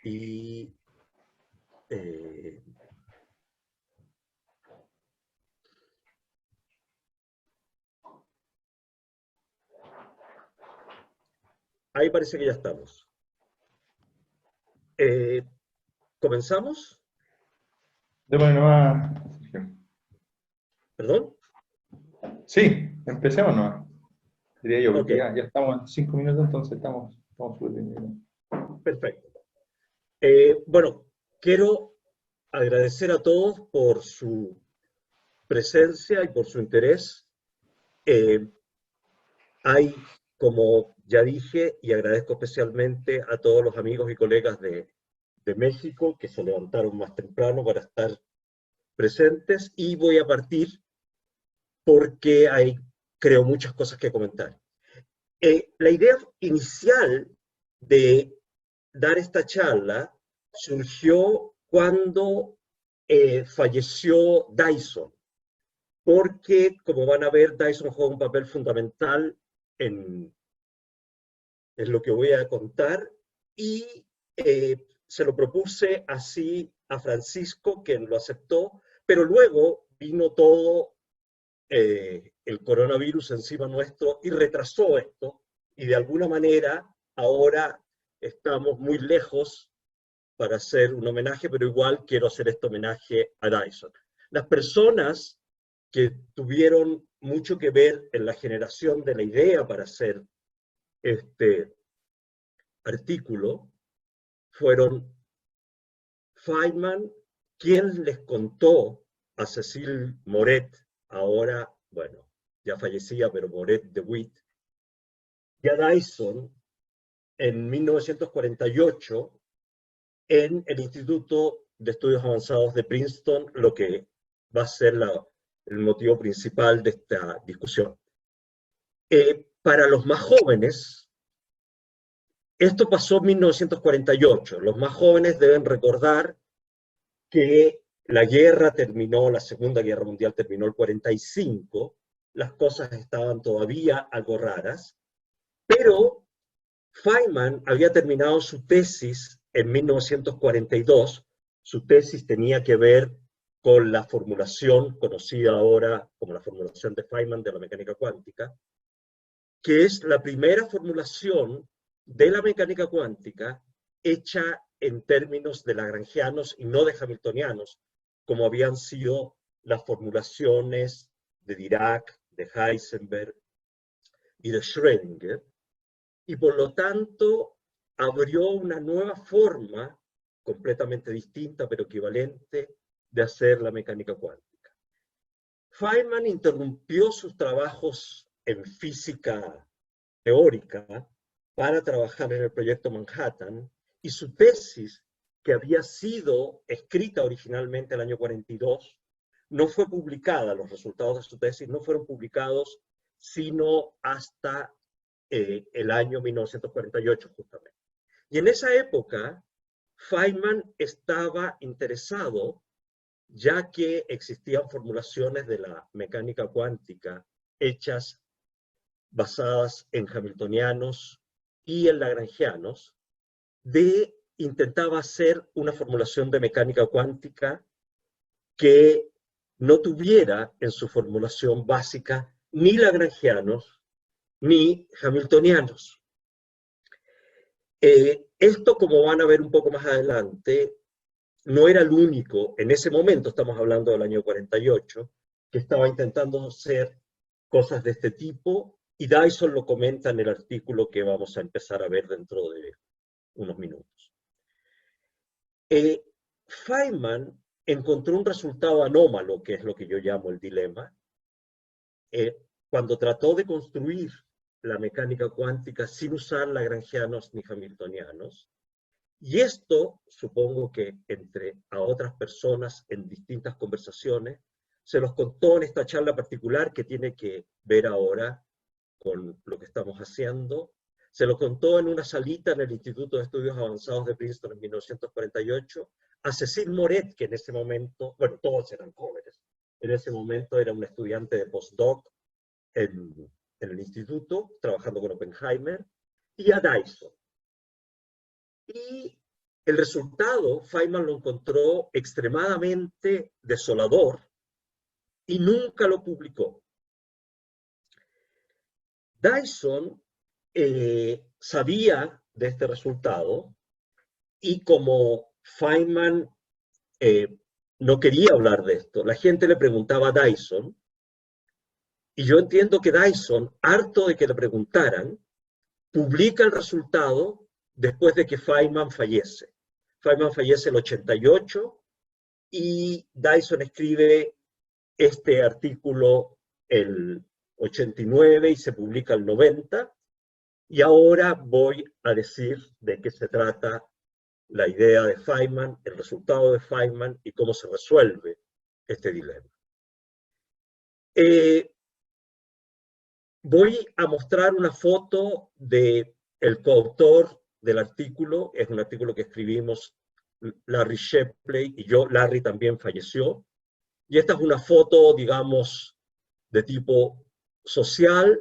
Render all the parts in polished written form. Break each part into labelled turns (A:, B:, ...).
A: y ahí parece que ya estamos. ¿Comenzamos?
B: Démosle nomás, Sergio.
A: ¿Perdón?
B: Sí, empecemos nomás, diría yo,
A: Ok,
B: porque ya estamos en 5 minutos, entonces estamos súper bien.
A: perfecto. Bueno, quiero agradecer a todos por su presencia y por su interés. Hay, como ya dije, y agradezco especialmente a todos los amigos y colegas de México que se levantaron más temprano para estar presentes, y voy a partir porque hay, creo, muchas cosas que comentar. La idea inicial de dar esta charla surgió cuando falleció Dyson, porque, como van a ver, Dyson juega un papel fundamental en, en lo que voy a contar, y se lo propuse así a Francisco, quien lo aceptó, pero luego vino todo el coronavirus encima nuestro y retrasó esto, y de alguna manera ahora estamos muy lejos para hacer un homenaje, pero igual quiero hacer este homenaje a Dyson. Las personas que tuvieron mucho que ver en la generación de la idea para hacer este artículo fueron Feynman, quien les contó a Cecil Moret, ahora, bueno, ya fallecía, pero Moret de Witt, y a Dyson en 1948 en el Instituto de Estudios Avanzados de Princeton, lo que va a ser el motivo principal de esta discusión. Para los más jóvenes, esto pasó en 1948. Los más jóvenes deben recordar que la guerra terminó, la Segunda Guerra Mundial terminó el 45, las cosas estaban todavía algo raras, pero Feynman había terminado su tesis en 1942. Su tesis tenía que ver con la formulación conocida ahora como la formulación de Feynman de la mecánica cuántica, que es la primera formulación de la mecánica cuántica hecha en términos de lagrangianos y no de hamiltonianos, como habían sido las formulaciones de Dirac, de Heisenberg y de Schrödinger, y por lo tanto abrió una nueva forma, completamente distinta pero equivalente, de hacer la mecánica cuántica. Feynman interrumpió sus trabajos en física teórica para trabajar en el proyecto Manhattan, y su tesis, que había sido escrita originalmente el año 42, no fue publicada. Los resultados de su tesis no fueron publicados sino hasta el año 1948 justamente. Y en esa época, Feynman estaba interesado, ya que existían formulaciones de la mecánica cuántica hechas basadas en hamiltonianos y en lagrangianos, intentaba hacer una formulación de mecánica cuántica que no tuviera en su formulación básica ni lagrangianos ni hamiltonianos. Esto, como van a ver un poco más adelante, no era el único, en ese momento, estamos hablando del año 48, que estaba intentando hacer cosas de este tipo, y Dyson lo comenta en el artículo que vamos a empezar a ver dentro de unos minutos. Feynman encontró un resultado anómalo, que es lo que yo llamo el dilema, cuando trató de construir la mecánica cuántica sin usar lagrangianos ni hamiltonianos. Y esto, supongo que entre a otras personas en distintas conversaciones, se los contó en esta charla particular que tiene que ver ahora con lo que estamos haciendo. Se lo contó en una salita en el Instituto de Estudios Avanzados de Princeton en 1948 a Cecil Moret, que en ese momento, bueno, todos eran jóvenes, en ese momento era un estudiante de postdoc en el instituto, trabajando con Oppenheimer, y a Dyson. Y El resultado, Feynman lo encontró extremadamente desolador y nunca lo publicó. Dyson sabía de este resultado y como Feynman no quería hablar de esto, la gente le preguntaba a Dyson, y yo entiendo que Dyson, harto de que le preguntaran, publica el resultado después de que Feynman fallece. Feynman fallece en el 88 y Dyson escribe este artículo el 89 y se publica el 90. Y ahora voy a decir de qué se trata la idea de Feynman, el resultado de Feynman y cómo se resuelve este dilema. Voy a mostrar una foto del coautor del artículo. Es un artículo que escribimos Larry Shepley y yo. Larry también falleció. Y esta es una foto, digamos, de tipo social,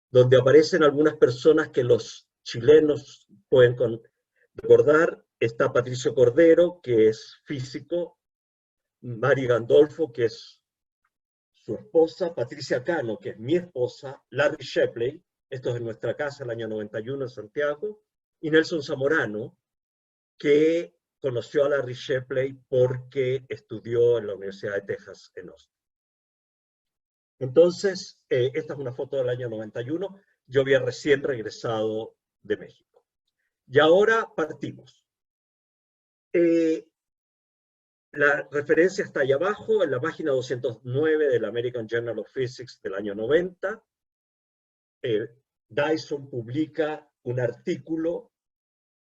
A: donde aparecen algunas personas que los chilenos pueden recordar. Está Patricio Cordero, que es físico, Mari Gandolfo, que es su esposa, Patricia Cano, que es mi esposa, Larry Shepley, esto es en nuestra casa el año 91 en Santiago, y Nelson Zamorano, que conoció a Larry Shepley porque estudió en la Universidad de Texas en Austin. Entonces, esta es una foto del año 91, yo había recién regresado de México. Y ahora partimos. La referencia está ahí abajo, en la página 209 del American Journal of Physics del año 90. Dyson publica un artículo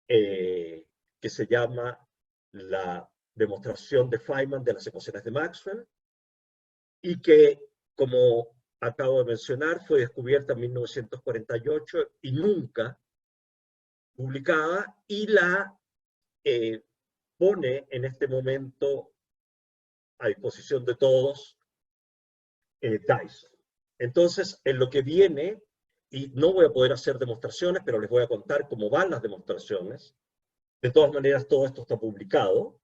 A: que se llama La demostración de Feynman de las ecuaciones de Maxwell, y que, como acabo de mencionar, fue descubierta en 1948 y nunca publicada, y la pone en este momento a disposición de todos Dyson. Entonces, en lo que viene, y no voy a poder hacer demostraciones, pero les voy a contar cómo van las demostraciones. De todas maneras, todo esto está publicado.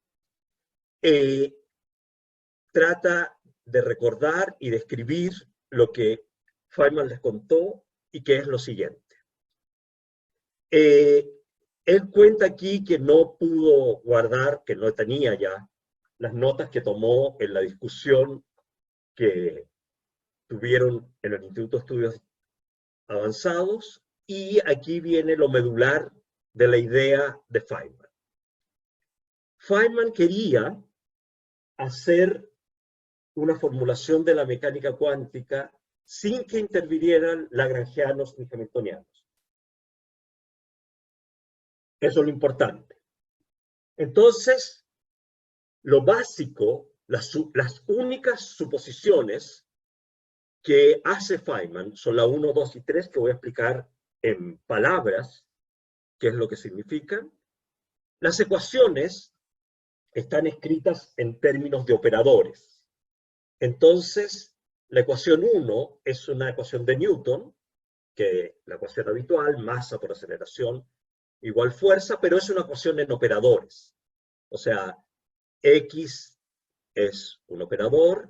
A: Trata de recordar y describir lo que Feynman les contó y que es lo siguiente. Él cuenta aquí que no pudo guardar, que no tenía ya, las notas que tomó en la discusión que tuvieron en el Instituto de Estudios Avanzados, y aquí viene lo medular de la idea de Feynman. Feynman quería hacer una formulación de la mecánica cuántica sin que intervinieran lagrangianos ni hamiltonianos. Eso es lo importante. Entonces, lo básico, las únicas suposiciones que hace Feynman son la 1, 2 y 3, que voy a explicar en palabras qué es lo que significan. Las ecuaciones están escritas en términos de operadores. Entonces, la ecuación 1 es una ecuación de Newton, que la ecuación habitual, masa por aceleración igual fuerza, pero es una ecuación en operadores. O sea, X es un operador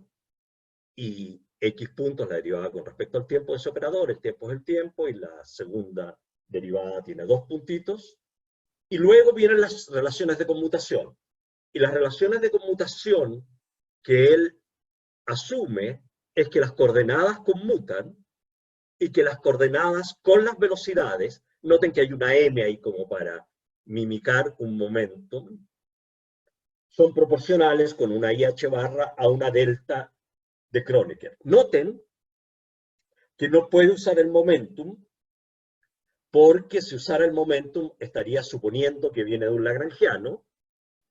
A: y X puntos la derivada con respecto al tiempo de ese operador, el tiempo es el tiempo, y la segunda derivada tiene 2 puntitos. Y luego vienen las relaciones de conmutación. Y las relaciones de conmutación que él asume es que las coordenadas conmutan y que las coordenadas con las velocidades, noten que hay una m ahí como para mimicar un momentum, son proporcionales con una IH barra a una delta de Kronecker. Noten que no puede usar el momentum, porque si usara el momentum estaría suponiendo que viene de un lagrangiano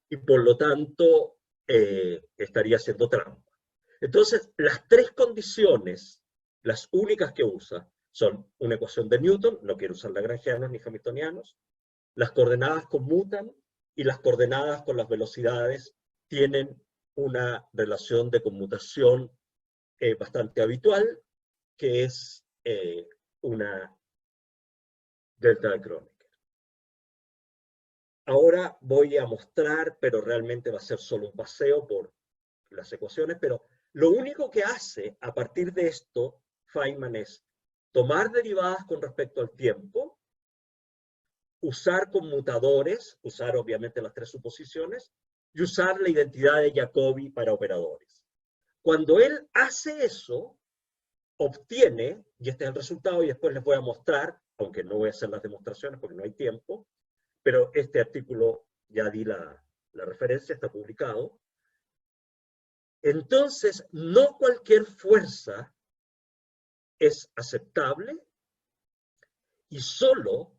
A: y por lo tanto estaría haciendo trampa. Entonces, las tres condiciones, las únicas que usa, son una ecuación de Newton, no quiere usar lagrangianos ni hamiltonianos, las coordenadas conmutan y las coordenadas con las velocidades tienen una relación de conmutación bastante habitual, que es una delta de Kronecker. ahora voy a mostrar, pero realmente va a ser solo un paseo por las ecuaciones, pero lo único que hace a partir de esto Feynman es tomar derivadas con respecto al tiempo, usar conmutadores, usar obviamente las tres suposiciones, y usar la identidad de Jacobi para operadores. Cuando él hace eso, obtiene, y este es el resultado, y después les voy a mostrar, aunque no voy a hacer las demostraciones porque no hay tiempo, pero este artículo ya di la referencia, está publicado. Entonces, no cualquier fuerza es aceptable y solo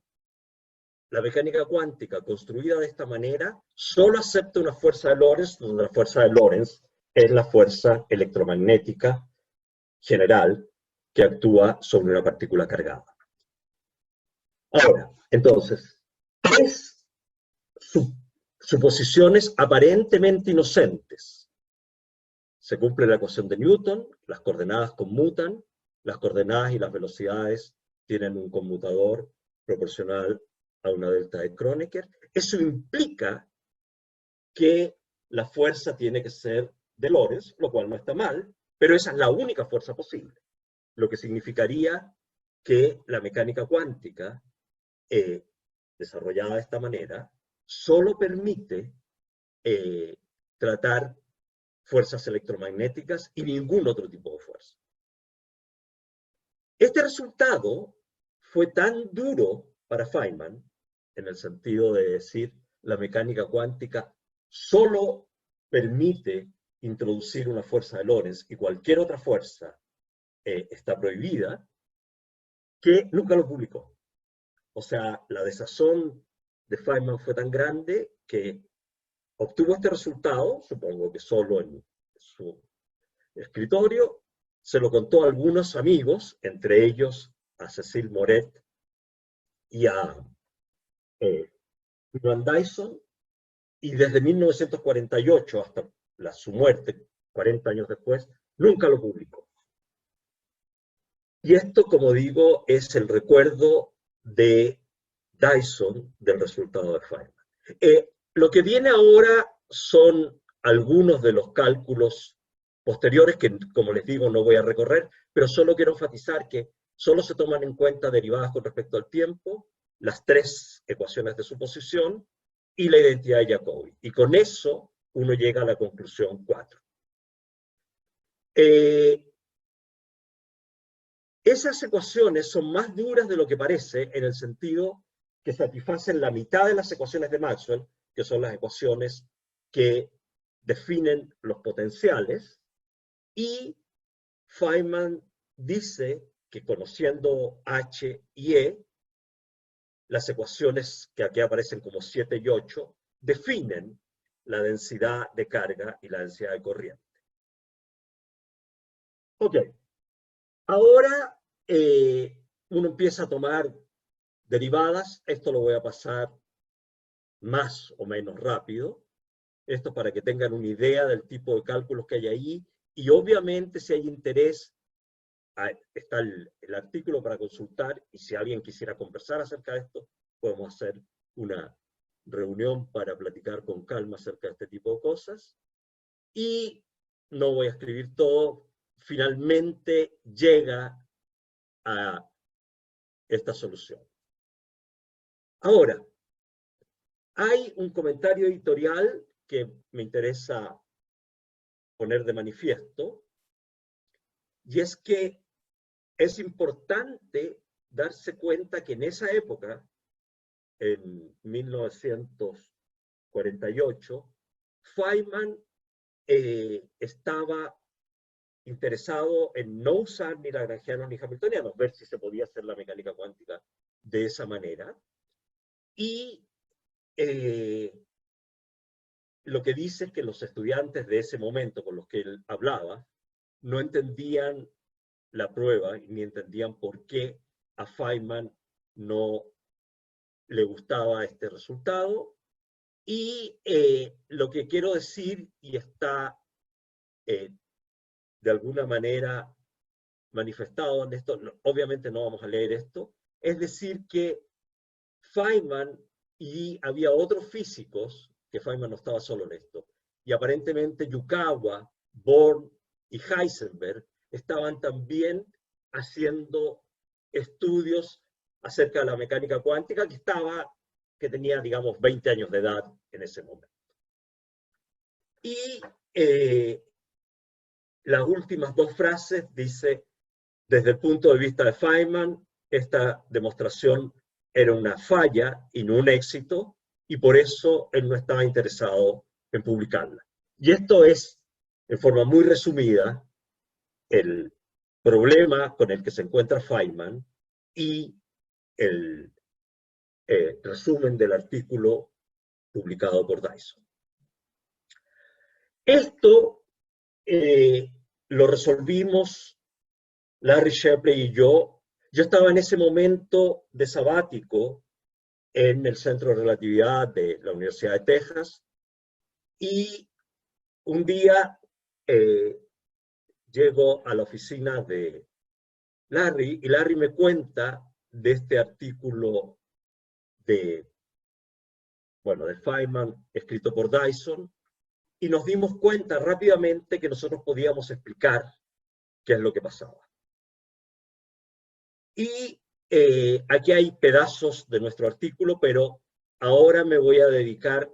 A: la mecánica cuántica construida de esta manera solo acepta una fuerza de Lorentz, donde la fuerza de Lorentz es la fuerza electromagnética general que actúa sobre una partícula cargada. Ahora, entonces, tres suposiciones aparentemente inocentes. Se cumple la ecuación de Newton, las coordenadas conmutan, las coordenadas y las velocidades tienen un conmutador proporcional a una delta de Kronecker. Eso implica que la fuerza tiene que ser de Lorentz, lo cual no está mal, pero esa es la única fuerza posible. Lo que significaría que la mecánica cuántica, desarrollada de esta manera, solo permite tratar fuerzas electromagnéticas y ningún otro tipo de fuerza. Este resultado fue tan duro para Feynman, en el sentido de decir la mecánica cuántica solo permite introducir una fuerza de Lorentz y cualquier otra fuerza está prohibida, que nunca lo publicó. O sea, la desazón de Feynman fue tan grande que obtuvo este resultado, supongo que solo en su escritorio, se lo contó a algunos amigos, entre ellos a Cecil Moret y a Joan Dyson, y desde 1948 hasta su muerte, 40 años después, nunca lo publicó. Y esto, como digo, es el recuerdo de Dyson del resultado de Feynman. Lo que viene ahora son algunos de los cálculos posteriores que, como les digo, no voy a recorrer, pero solo quiero enfatizar que solo se toman en cuenta derivadas con respecto al tiempo, las tres ecuaciones de suposición y la identidad de Jacobi. Y con eso uno llega a la conclusión 4. Esas ecuaciones son más duras de lo que parece en el sentido que satisfacen la mitad de las ecuaciones de Maxwell, que son las ecuaciones que definen los potenciales, y Feynman dice que conociendo H y E, las ecuaciones que aquí aparecen como 7 y 8 definen la densidad de carga y la densidad de corriente. Ok. Ahora uno empieza a tomar derivadas. Esto lo voy a pasar más o menos rápido. Esto para que tengan una idea del tipo de cálculos que hay ahí. Y obviamente si hay interés, está el artículo para consultar, y si alguien quisiera conversar acerca de esto, podemos hacer una reunión para platicar con calma acerca de este tipo de cosas. Y no voy a escribir todo. Finalmente llega a esta solución. Ahora, hay un comentario editorial que me interesa poner de manifiesto, y es que es importante darse cuenta que en esa época, en 1948, Feynman estaba interesado en no usar ni lagrangianos ni hamiltonianos, ver si se podía hacer la mecánica cuántica de esa manera. Y lo que dice es que los estudiantes de ese momento con los que él hablaba no entendían la prueba ni entendían por qué a Feynman no le gustaba este resultado. Y lo que quiero decir, y está de alguna manera manifestado en esto, obviamente no vamos a leer esto, es decir que Feynman y había otros físicos, que Feynman no estaba solo en esto, y aparentemente Yukawa, Born y Heisenberg estaban también haciendo estudios acerca de la mecánica cuántica que tenía, digamos, 20 años de edad en ese momento. Y las últimas dos frases dice, desde el punto de vista de Feynman, esta demostración era una falla y no un éxito, y por eso él no estaba interesado en publicarla. Y esto es, en forma muy resumida, el problema con el que se encuentra Feynman y el resumen del artículo publicado por Dyson. Esto lo resolvimos Larry Shapley y yo. Yo estaba en ese momento de sabático en el Centro de Relatividad de la Universidad de Texas, y un día llego a la oficina de Larry, y Larry me cuenta de este artículo de Feynman, escrito por Dyson, y nos dimos cuenta rápidamente que nosotros podíamos explicar qué es lo que pasaba. Y aquí hay pedazos de nuestro artículo, pero ahora me voy a dedicar,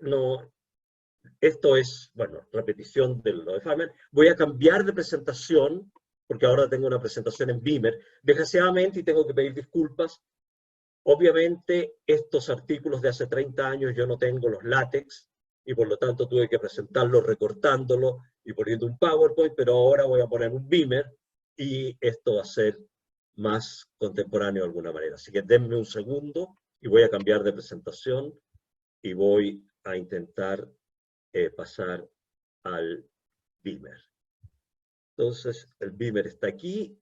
A: esto es, repetición de lo de Feynman. Voy a cambiar de presentación, porque ahora tengo una presentación en Beamer, desgraciadamente, y tengo que pedir disculpas. Obviamente, estos artículos de hace 30 años yo no tengo los látex, y por lo tanto tuve que presentarlo recortándolo y poniendo un PowerPoint, pero ahora voy a poner un Beamer, y esto va a ser más contemporáneo de alguna manera. Así que denme un segundo, y voy a cambiar de presentación, y voy a intentar pasar al Beamer. Entonces, el Beamer está aquí.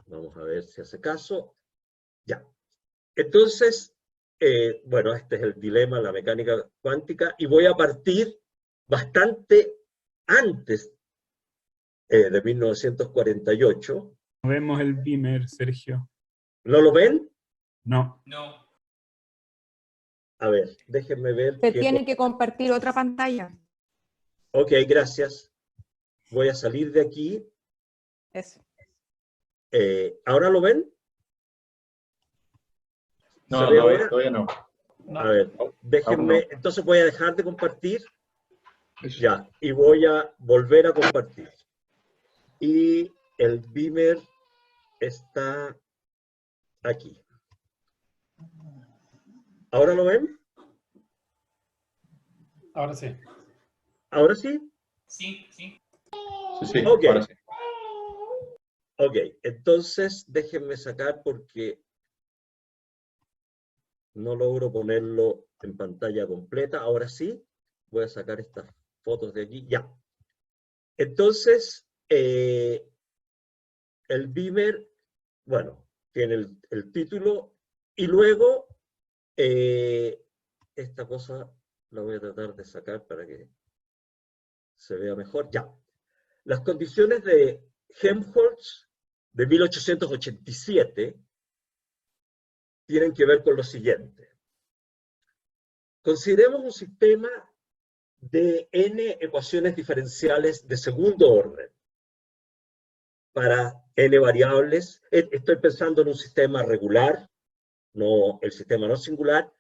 A: Vamos a ver si hace caso. Ya. Entonces, este es el dilema de la mecánica cuántica, y voy a partir bastante antes de 1948.
C: No vemos el Beamer, Sergio.
A: ¿No lo ven?
C: No.
D: No.
A: A ver, déjenme ver.
E: Se tiene que compartir otra pantalla.
A: Ok, gracias. Voy a salir de aquí.
E: Eso.
A: ¿Ahora lo ven?
B: No,
A: ¿Se ve ahora?
B: todavía no.
A: A ver, déjenme. Entonces voy a dejar de compartir. Ya, y voy a volver a compartir. Y el Beamer está aquí. ¿Ahora lo ven?
D: Ahora sí.
A: ¿Ahora sí?
D: Sí, sí.
B: Sí,
A: Ok.
B: ahora sí.
A: Ok, entonces déjenme sacar porque no logro ponerlo en pantalla completa. Ahora sí, voy a sacar estas fotos de aquí. Ya. Entonces, el Beamer, tiene el título, y luego esta cosa la voy a tratar de sacar para que se vea mejor. Ya. Las condiciones de Helmholtz de 1887 tienen que ver con lo siguiente. Consideremos un sistema de n ecuaciones diferenciales de segundo orden para n variables. Estoy pensando en un sistema regular, el sistema no singular,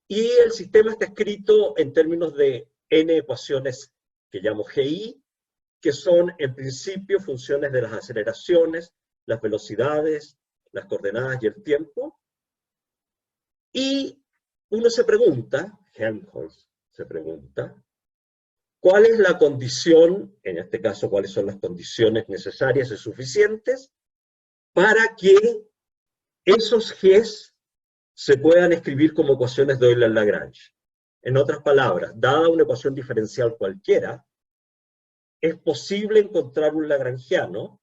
A: y el sistema está escrito en términos de n ecuaciones que llamo GI, que son en principio funciones de las aceleraciones, las velocidades, las coordenadas y el tiempo. Y uno se pregunta, Helmholtz se pregunta, ¿cuál es la condición, en este caso, cuáles son las condiciones necesarias y suficientes para que esos Gs se puedan escribir como ecuaciones de Euler-Lagrange? En otras palabras, dada una ecuación diferencial cualquiera, es posible encontrar un lagrangiano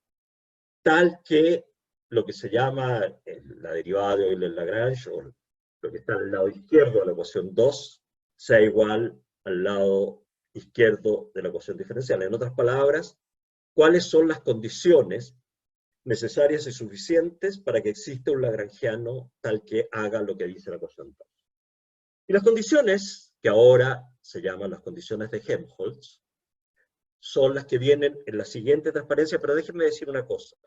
A: tal que lo que se llama la derivada de Euler-Lagrange, o lo que está al lado izquierdo de la ecuación 2, sea igual al lado izquierdo de la ecuación diferencial. En otras palabras, ¿cuáles son las condiciones necesarias y suficientes para que exista un lagrangiano tal que haga lo que dice la ecuación 2? Y las condiciones, que ahora se llaman las condiciones de Helmholtz, son las que vienen en la siguiente transparencia, pero déjenme decir una cosa.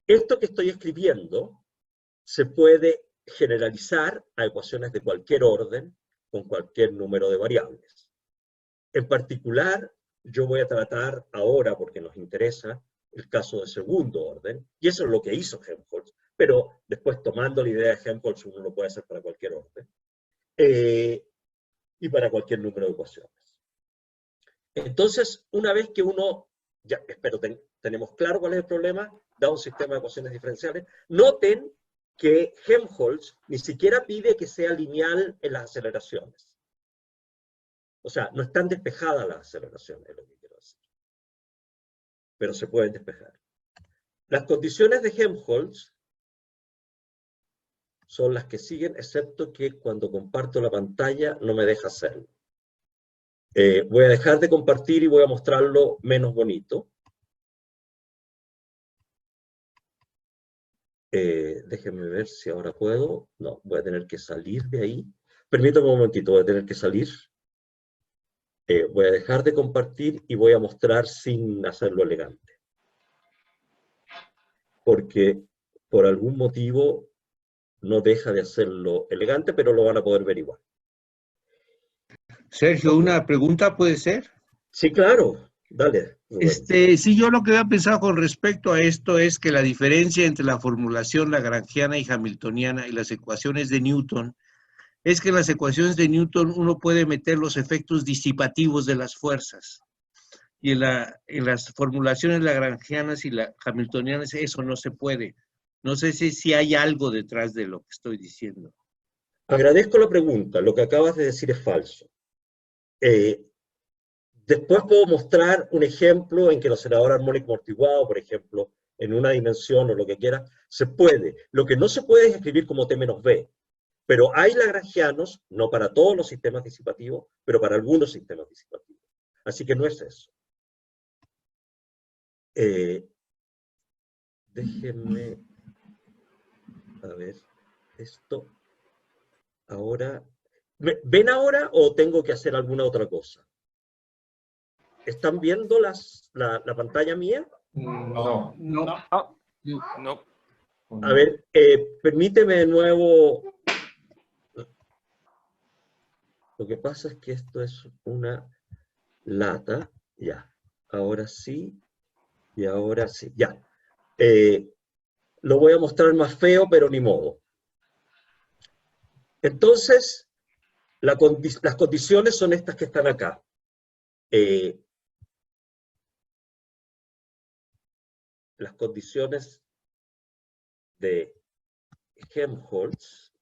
A: Esto que estoy escribiendo se puede generalizar a ecuaciones de cualquier orden con cualquier número de variables. En particular, yo voy a tratar ahora, porque nos interesa, el caso de segundo orden, y eso es lo que hizo Helmholtz, pero después tomando la idea de Helmholtz uno lo puede hacer para cualquier orden, y para cualquier número de ecuaciones. Entonces, una vez que uno, ya espero tenemos claro cuál es el problema, da un sistema de ecuaciones diferenciales, noten que Helmholtz ni siquiera pide que sea lineal en las aceleraciones. O sea, no están despejadas las aceleraciones, es lo que quiero decir. Pero se pueden despejar. Las condiciones de Helmholtz son las que siguen, excepto que cuando comparto la pantalla no me deja hacerlo. Voy a dejar de compartir y voy a mostrarlo menos bonito. Déjenme ver si ahora puedo. No, voy a tener que salir de ahí. Permítame un momentito, voy a tener que salir. Voy a dejar de compartir y voy a mostrar sin hacerlo elegante. Porque por algún motivo no deja de hacerlo elegante, pero lo van a poder ver igual.
D: Sergio, ¿una pregunta puede ser?
A: Sí, claro. Dale.
D: Sí, yo lo que había pensado con respecto a esto es que la diferencia entre la formulación lagrangiana y hamiltoniana y las ecuaciones de Newton es que en las ecuaciones de Newton uno puede meter los efectos disipativos de las fuerzas. Y en las formulaciones lagrangianas y hamiltonianas eso no se puede. No sé si hay algo detrás de lo que estoy diciendo.
A: Agradezco la pregunta. Lo que acabas de decir es falso. Después puedo mostrar un ejemplo en que el acelerador armónico amortiguado, por ejemplo, en una dimensión o lo que quiera, se puede. Lo que no se puede es escribir como T menos B. Pero hay lagrangianos, no para todos los sistemas disipativos, pero para algunos sistemas disipativos. Así que no es eso. Déjenme, a ver, esto, ahora, ¿ven ahora o tengo que hacer alguna otra cosa? ¿Están viendo la pantalla mía?
B: No.
D: No.
F: No.
A: A ver, permíteme de nuevo. Lo que pasa es que esto es una lata. Ya. Ahora sí. Y ahora sí. Ya. Lo voy a mostrar más feo, pero ni modo. Entonces, las condiciones son estas que están acá. Las condiciones de Helmholtz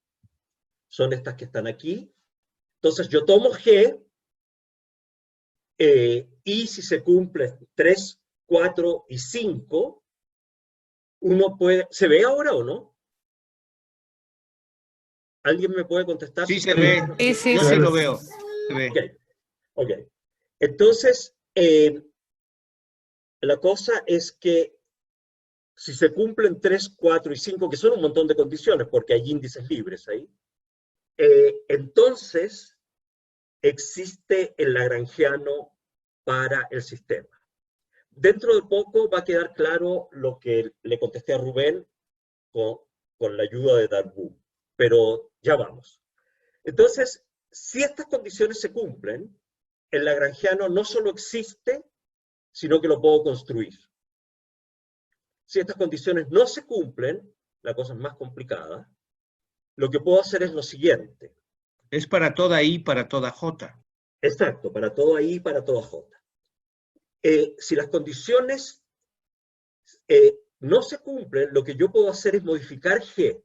A: son estas que están aquí. Entonces yo tomo G y si se cumple 3, 4 y 5, uno puede... ¿Se ve ahora o no? ¿Alguien me puede contestar?
D: Sí se ve.
E: Sí, sí,
D: Yo
E: sí.
D: sí lo veo. Se ve.
A: Ok. Entonces, la cosa es que si se cumplen 3, 4 y 5, que son un montón de condiciones, porque hay índices libres ahí, entonces existe el lagrangiano para el sistema. Dentro de poco va a quedar claro lo que le contesté a Rubén con la ayuda de Darboux, pero ya vamos. Entonces, si estas condiciones se cumplen, el lagrangiano no solo existe, sino que lo puedo construir. Si estas condiciones no se cumplen, la cosa es más complicada, lo que puedo hacer es lo siguiente.
D: Es para toda I, para toda J.
A: Exacto, para todo I, para toda J. Si las condiciones no se cumplen, lo que yo puedo hacer es modificar G.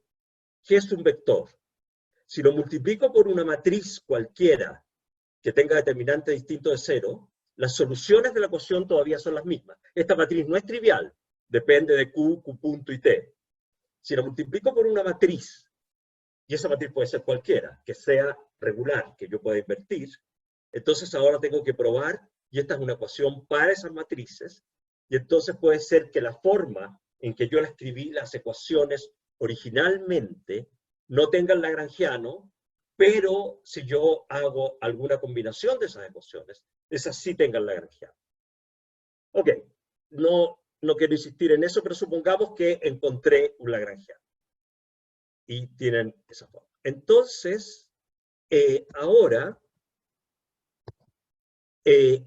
A: G es un vector. Si lo multiplico por una matriz cualquiera que tenga determinante distinto de 0, las soluciones de la ecuación todavía son las mismas. Esta matriz no es trivial, depende de Q, Q punto y T. Si la multiplico por una matriz, y esa matriz puede ser cualquiera, que sea regular, que yo pueda invertir, entonces ahora tengo que probar, y esta es una ecuación para esas matrices, y entonces puede ser que la forma en que yo la escribí las ecuaciones originalmente no tengan lagrangiano, pero si yo hago alguna combinación de esas ecuaciones, esas sí tengan Lagrangiano. Ok, no quiero insistir en eso, pero supongamos que encontré un Lagrangiano. Y tienen esa forma. Entonces, ahora, esto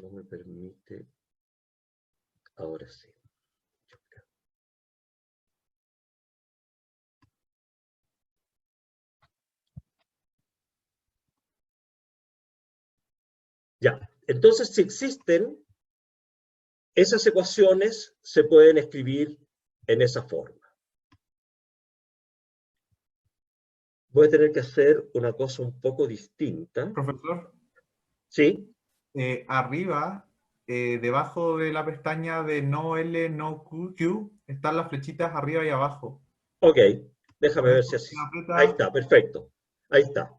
A: no me permite, ahora sí. Ya, entonces si existen, esas ecuaciones se pueden escribir en esa forma. Voy a tener que hacer una cosa un poco distinta.
F: Profesor,
A: ¿Sí?
F: arriba, debajo de la pestaña de no L, no Q, están las flechitas arriba y abajo.
A: Ok, déjame ver si así. Ahí está, perfecto. Ahí está.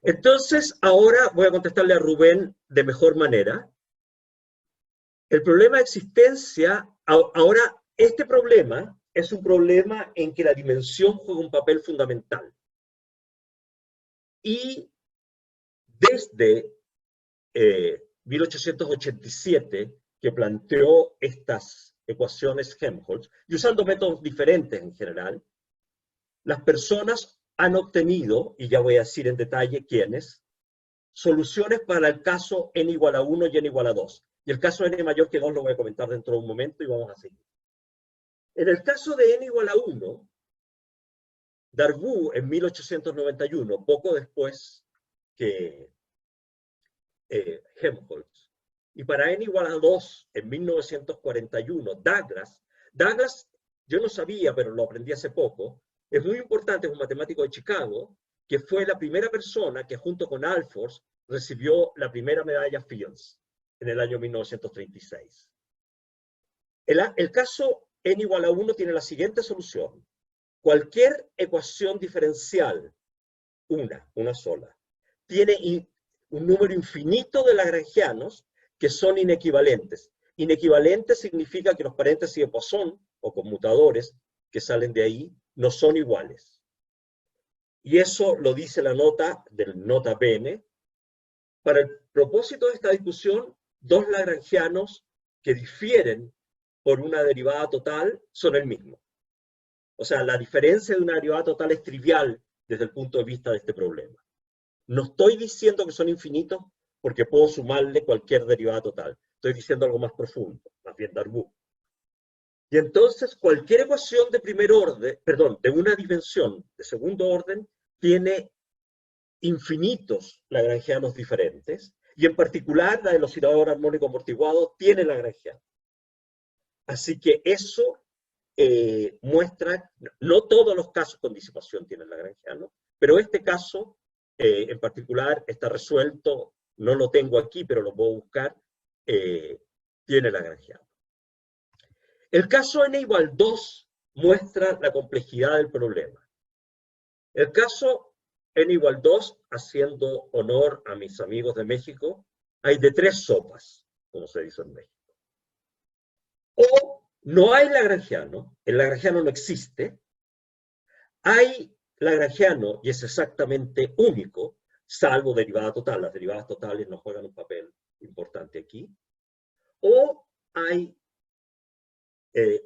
A: Entonces, ahora voy a contestarle a Rubén de mejor manera. El problema de existencia, ahora, este problema es un problema en que la dimensión juega un papel fundamental. Y desde 1887, que planteó estas ecuaciones Helmholtz, y usando métodos diferentes en general, las personas han obtenido, y ya voy a decir en detalle quiénes, soluciones para el caso n igual a 1 y n igual a 2. Y el caso n mayor que 2 lo voy a comentar dentro de un momento y vamos a seguir. En el caso de n igual a 1, Darboux en 1891, poco después que Helmholtz, y para n igual a 2 en 1941, Douglas, yo no sabía, pero lo aprendí hace poco, es muy importante, es un matemático de Chicago, que fue la primera persona que junto con Alfors recibió la primera medalla Fields en el año 1936. El caso n igual a 1 tiene la siguiente solución. Cualquier ecuación diferencial, una sola, tiene un número infinito de lagrangianos que son inequivalentes. Inequivalente significa que los paréntesis de Poisson, o conmutadores que salen de ahí, no son iguales. Y eso lo dice la nota del nota bene. Para el propósito de esta discusión, dos lagrangianos que difieren por una derivada total son el mismo. O sea, la diferencia de una derivada total es trivial desde el punto de vista de este problema. No estoy diciendo que son infinitos porque puedo sumarle cualquier derivada total. Estoy diciendo algo más profundo, más bien Darboux. Y entonces cualquier ecuación de primer orden, perdón, de una dimensión de segundo orden, tiene infinitos lagrangianos diferentes, y en particular la del oscilador armónico amortiguado tiene lagrangiano. Así que eso muestra, no todos los casos con disipación tienen lagrangiano, pero este caso en particular está resuelto, no lo tengo aquí, pero lo puedo buscar, tiene lagrangiano. El caso n igual 2 muestra la complejidad del problema. El caso n igual 2, haciendo honor a mis amigos de México, hay de 3 sopas, como se dice en México. O no hay lagrangiano, el lagrangiano no existe, hay lagrangiano y es exactamente único, salvo derivada total, las derivadas totales no juegan un papel importante aquí, o hay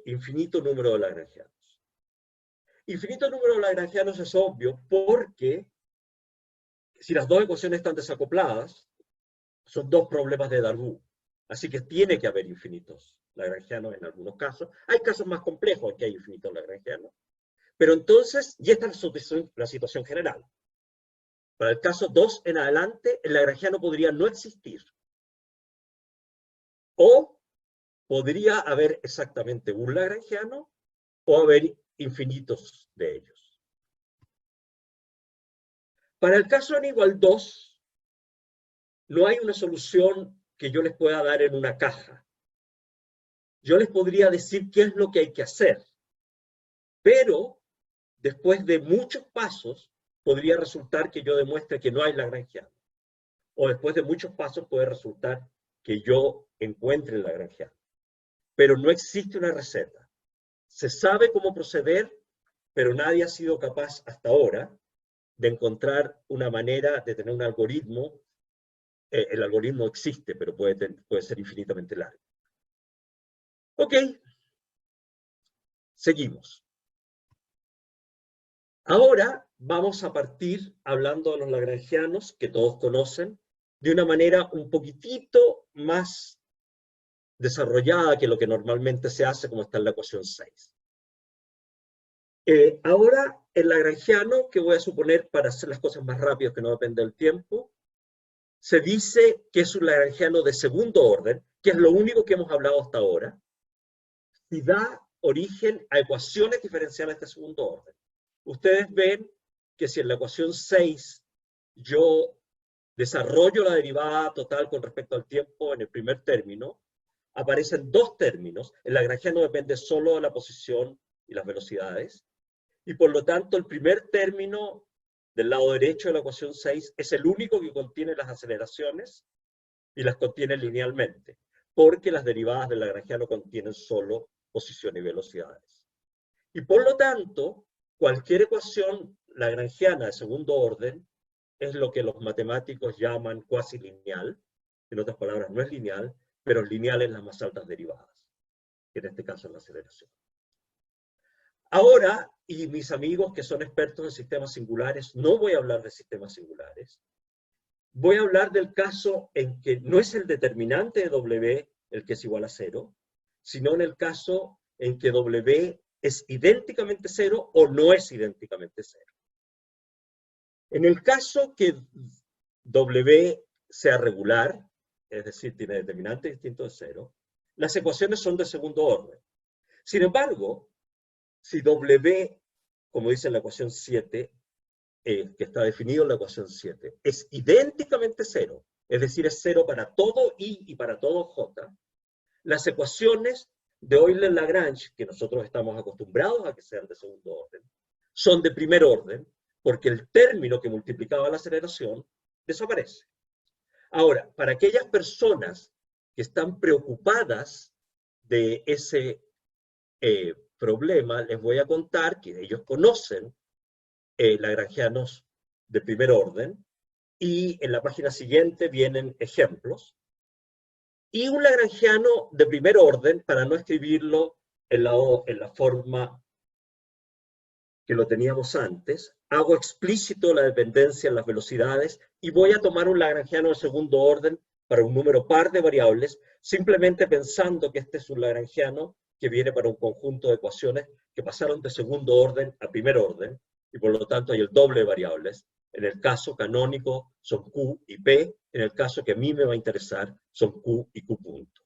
A: infinito número de lagrangianos. Infinito número de lagrangianos es obvio porque si las dos ecuaciones están desacopladas, son dos problemas de Darboux. Así que tiene que haber infinitos lagrangianos en algunos casos. Hay casos más complejos en que hay infinitos lagrangianos. Pero entonces, y esta es la situación general. Para el caso 2 en adelante, el lagrangiano podría no existir. O podría haber exactamente un lagrangiano o haber infinitos de ellos. Para el caso n igual 2, no hay una solución que yo les pueda dar en una caja. Yo les podría decir qué es lo que hay que hacer. Pero, después de muchos pasos, podría resultar que yo demuestre que no hay lagrangiano. O después de muchos pasos puede resultar que yo encuentre el lagrangiano. pero no existe una receta. Se sabe cómo proceder, pero nadie ha sido capaz hasta ahora de encontrar una manera de tener un algoritmo. El algoritmo existe, pero puede ser infinitamente largo. Ok, seguimos. Ahora vamos a partir hablando de los lagrangianos, que todos conocen, de una manera un poquitito más desarrollada que lo que normalmente se hace, como está en la ecuación 6. Ahora, el lagrangiano, que voy a suponer para hacer las cosas más rápido, que no depende del tiempo, se dice que es un lagrangiano de segundo orden, que es lo único que hemos hablado hasta ahora, y da origen a ecuaciones diferenciales de segundo orden. Ustedes ven que si en la ecuación 6 yo desarrollo la derivada total con respecto al tiempo en el primer término, aparecen dos términos. El lagrangiano depende solo de la posición y las velocidades, y por lo tanto el primer término del lado derecho de la ecuación 6 es el único que contiene las aceleraciones y las contiene linealmente, porque las derivadas del lagrangiano contienen solo posición y velocidades. Y por lo tanto, cualquier ecuación lagrangiana de segundo orden es lo que los matemáticos llaman cuasi lineal. En otras palabras, no es lineal, pero es lineal en las más altas derivadas, que en este caso es la aceleración. Ahora, y mis amigos que son expertos en sistemas singulares, no voy a hablar de sistemas singulares. Voy a hablar del caso en que no es el determinante de W el que es igual a 0, sino en el caso en que W es idénticamente 0 o no es idénticamente 0. En el caso que W sea regular, es decir, tiene determinante distinto de 0, las ecuaciones son de segundo orden. Sin embargo, si W, como dice en la ecuación 7, que está definido en la ecuación 7, es idénticamente 0, es decir, es 0 para todo I y para todo J, las ecuaciones de Euler-Lagrange, que nosotros estamos acostumbrados a que sean de segundo orden, son de primer orden, porque el término que multiplicaba la aceleración desaparece. Ahora, para aquellas personas que están preocupadas de ese problema, les voy a contar que ellos conocen lagrangianos de primer orden, y en la página siguiente vienen ejemplos. Y un lagrangiano de primer orden, para no escribirlo en la forma que lo teníamos antes, hago explícito la dependencia en las velocidades y voy a tomar un lagrangiano de segundo orden para un número par de variables, simplemente pensando que este es un lagrangiano que viene para un conjunto de ecuaciones que pasaron de segundo orden a primer orden, y por lo tanto hay el doble de variables. En el caso canónico son Q y P, en el caso que a mí me va a interesar son Q y Q punto.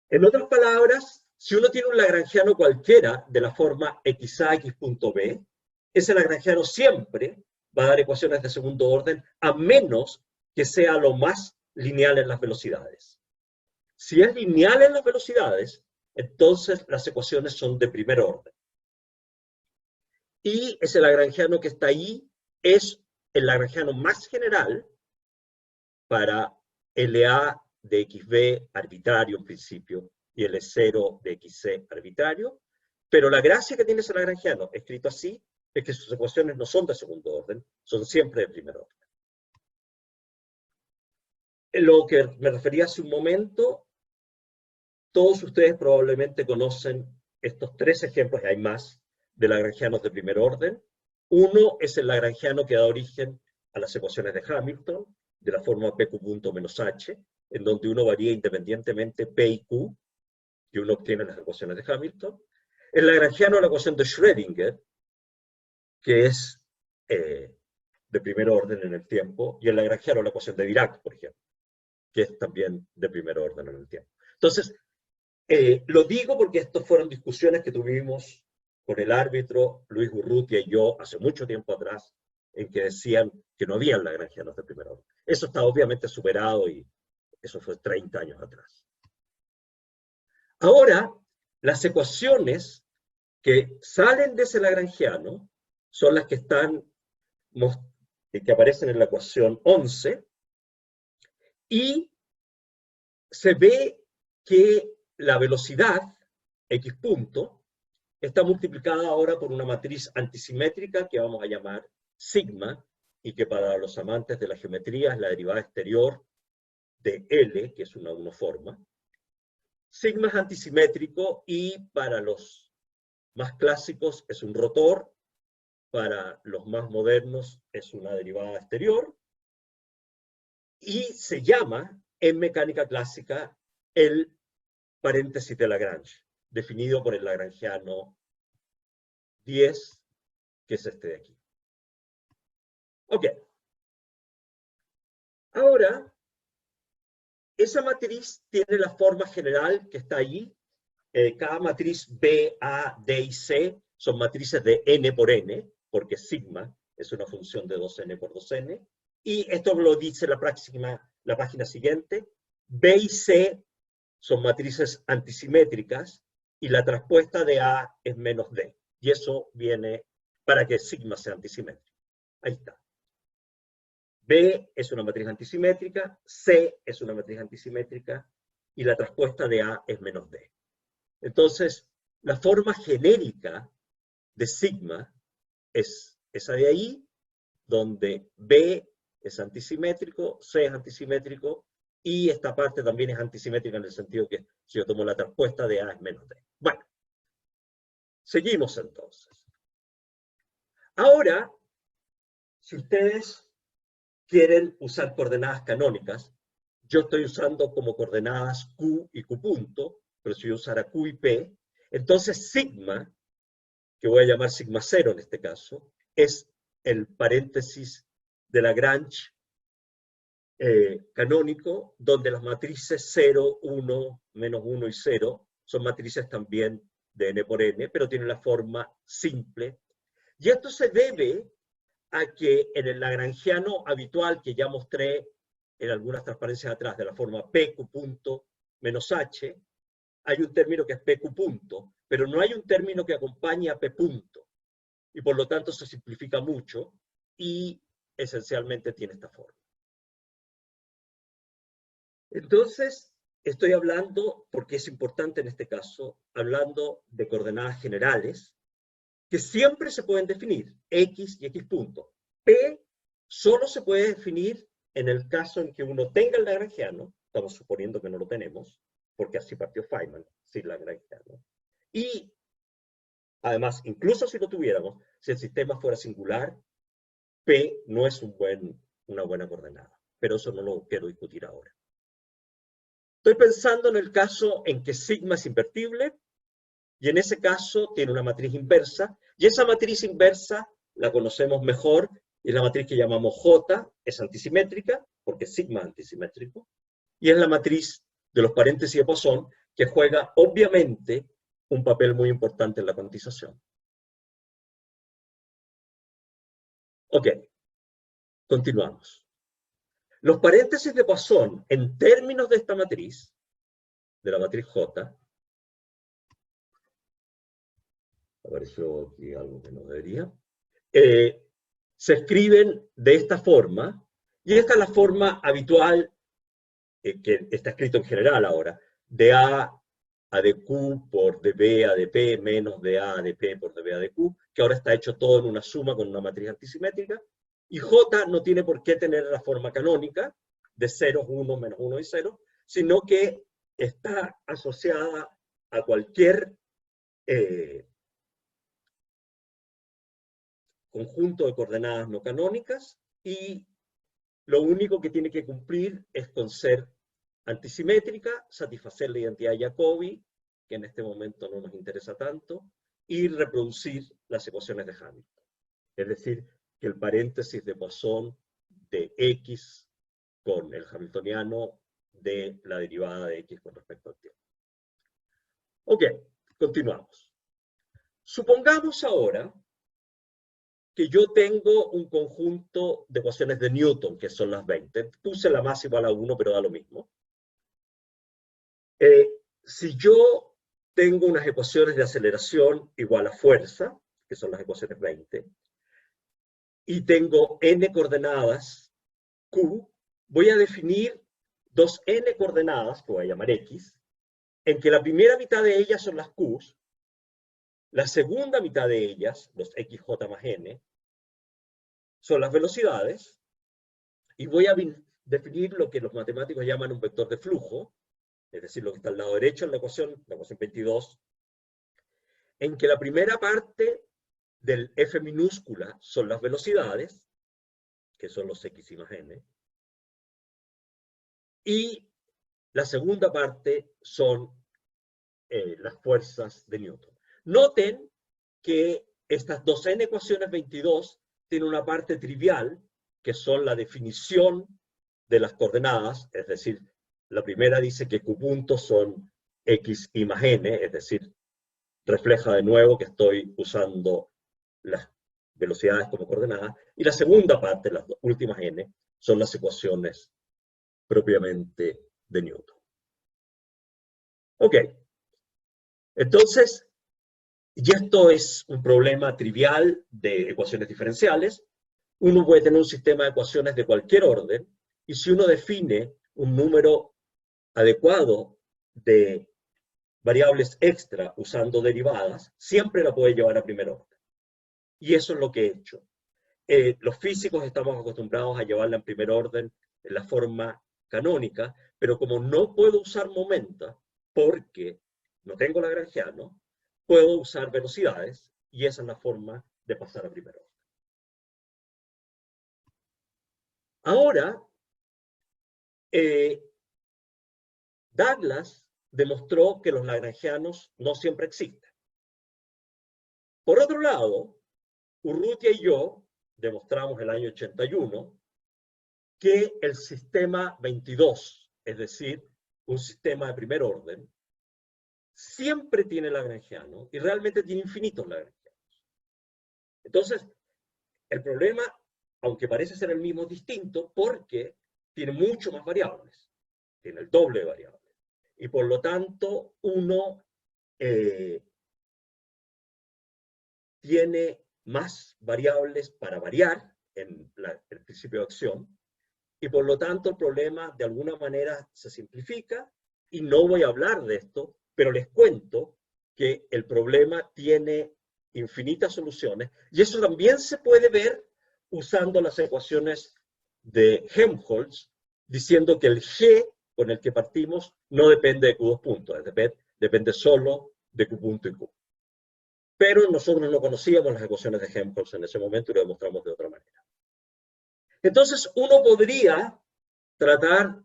A: En otras palabras, si uno tiene un lagrangiano cualquiera de la forma xa x punto b, ese lagrangiano siempre va a dar ecuaciones de segundo orden, a menos que sea lo más lineal en las velocidades. Si es lineal en las velocidades, entonces las ecuaciones son de primer orden. Y ese lagrangiano que está ahí es el lagrangiano más general para LA de XB arbitrario en principio y L0 de XC arbitrario, pero la gracia que tiene ese lagrangiano, escrito así, es que sus ecuaciones no son de segundo orden, son siempre de primer orden. En lo que me refería hace un momento, todos ustedes probablemente conocen estos tres ejemplos, y hay más, de lagrangianos de primer orden. Uno es el lagrangiano que da origen a las ecuaciones de Hamilton, de la forma PQ punto menos H, en donde uno varía independientemente P y Q, que uno obtiene las ecuaciones de Hamilton. El lagrangiano de la ecuación de Schrödinger, que es de primer orden en el tiempo, y el lagrangiano de la ecuación de Dirac, por ejemplo, que es también de primer orden en el tiempo. Entonces, lo digo porque estas fueron discusiones que tuvimos con el árbitro Luis Urrutia y yo hace mucho tiempo atrás, en que decían que no había lagrangianos de primer orden. Eso está obviamente superado y eso fue 30 años atrás. Ahora, las ecuaciones que salen de ese lagrangiano son las que están, que aparecen en la ecuación 11, y se ve que la velocidad, x punto, está multiplicada ahora por una matriz antisimétrica que vamos a llamar sigma, y que para los amantes de la geometría es la derivada exterior de L, que es una unoforma. Sigma es antisimétrico y para los más clásicos es un rotor, para los más modernos es una derivada exterior, y se llama en mecánica clásica el paréntesis de Lagrange, definido por el lagrangiano 10, que es este de aquí. Ok. Ahora, esa matriz tiene la forma general que está allí. Cada matriz B, A, D y C son matrices de n por n, porque sigma es una función de 2n por 2n. Y esto lo dice la página siguiente. B y C son matrices antisimétricas y la traspuesta de A es menos D. Y eso viene para que sigma sea antisimétrico. Ahí está. B es una matriz antisimétrica, C es una matriz antisimétrica y la traspuesta de A es menos D. Entonces, la forma genérica de sigma es esa de ahí, donde B es antisimétrico, C es antisimétrico, y esta parte también es antisimétrica en el sentido que si yo tomo la traspuesta de A es menos D. Bueno, seguimos entonces. Ahora, si ustedes quieren usar coordenadas canónicas, yo estoy usando como coordenadas Q y Q punto, pero si yo usara Q y P, entonces sigma, que voy a llamar sigma 0 en este caso, es el paréntesis de Lagrange canónico, donde las matrices 0, 1, menos 1 y 0 son matrices también de n por n, pero tienen la forma simple. Y esto se debe a que en el lagrangiano habitual que ya mostré en algunas transparencias atrás, de la forma PQ punto menos H, hay un término que es PQ punto, pero no hay un término que acompañe a P punto. Y por lo tanto se simplifica mucho y esencialmente tiene esta forma. Entonces, estoy hablando, porque es importante en este caso, hablando de coordenadas generales, que siempre se pueden definir, x y x punto. P solo se puede definir en el caso en que uno tenga el lagrangiano, estamos suponiendo que no lo tenemos, porque así partió Feynman, sin lagrangiano. Y, además, incluso si lo tuviéramos, si el sistema fuera singular, P no es una buena coordenada. Pero eso no lo quiero discutir ahora. Estoy pensando en el caso en que sigma es invertible, y en ese caso tiene una matriz inversa, y esa matriz inversa la conocemos mejor, y es la matriz que llamamos J, es antisimétrica, porque sigma es antisimétrico, y es la matriz de los paréntesis de Poisson, que juega obviamente un papel muy importante en la cuantización. Ok, continuamos. Los paréntesis de Poisson, en términos de esta matriz, de la matriz J, apareció aquí algo que no debería, se escriben de esta forma, y esta es la forma habitual que está escrito en general ahora, de A de Q por dB a de P menos de A de P por dB a de Q, que ahora está hecho todo en una suma con una matriz antisimétrica, y J no tiene por qué tener la forma canónica de 0, 1, menos 1 y 0, sino que está asociada a cualquier conjunto de coordenadas no canónicas, y lo único que tiene que cumplir es con ser antisimétrica, satisfacer la identidad de Jacobi, que en este momento no nos interesa tanto, y reproducir las ecuaciones de Hamilton. Es decir, que el paréntesis de Poisson de X con el hamiltoniano de la derivada de X con respecto al tiempo. Ok, continuamos. Supongamos ahora que yo tengo un conjunto de ecuaciones de Newton, que son las 20. Puse la más igual a 1, pero da lo mismo. Si yo tengo unas ecuaciones de aceleración igual a fuerza, que son las ecuaciones 20, y tengo n coordenadas q, voy a definir dos n coordenadas, que voy a llamar x, en que la primera mitad de ellas son las Qs, la segunda mitad de ellas, los XJ más N, son las velocidades, y voy a definir lo que los matemáticos llaman un vector de flujo, es decir, lo que está al lado derecho en la ecuación 22, en que la primera parte del F minúscula son las velocidades, que son los X y más N, y la segunda parte son las fuerzas de Newton. Noten que estas dos N ecuaciones 22 tienen una parte trivial, que son la definición de las coordenadas, es decir, la primera dice que Q puntos son X y más N, es decir, refleja de nuevo que estoy usando las velocidades como coordenadas, y la segunda parte, las últimas N, son las ecuaciones propiamente de Newton. Ok, entonces, y esto es un problema trivial de ecuaciones diferenciales. Uno puede tener un sistema de ecuaciones de cualquier orden, y si uno define un número adecuado de variables extra usando derivadas, siempre la puede llevar a primer orden. Y eso es lo que he hecho. Los físicos estamos acostumbrados a llevarla en primer orden en la forma canónica, pero como no puedo usar momenta, porque no tengo lagrangiano, puedo usar velocidades, y esa es la forma de pasar a primer orden. Ahora, Douglas demostró que los lagrangianos no siempre existen. Por otro lado, Urrutia y yo demostramos en el año 81 que el sistema 22, es decir, un sistema de primer orden, siempre tiene lagrangiano y realmente tiene infinitos lagrangianos. Entonces, el problema, aunque parece ser el mismo, es distinto porque tiene mucho más variables, tiene el doble de variables. Y por lo tanto, uno tiene más variables para variar en el principio de acción, y por lo tanto el problema de alguna manera se simplifica, y no voy a hablar de esto, pero les cuento que el problema tiene infinitas soluciones, y eso también se puede ver usando las ecuaciones de Helmholtz, diciendo que el G con el que partimos no depende de Q2 puntos, depende solo de Q punto y Q. Pero nosotros no conocíamos las ecuaciones de Helmholtz en ese momento y lo demostramos de otra manera. Entonces uno podría tratar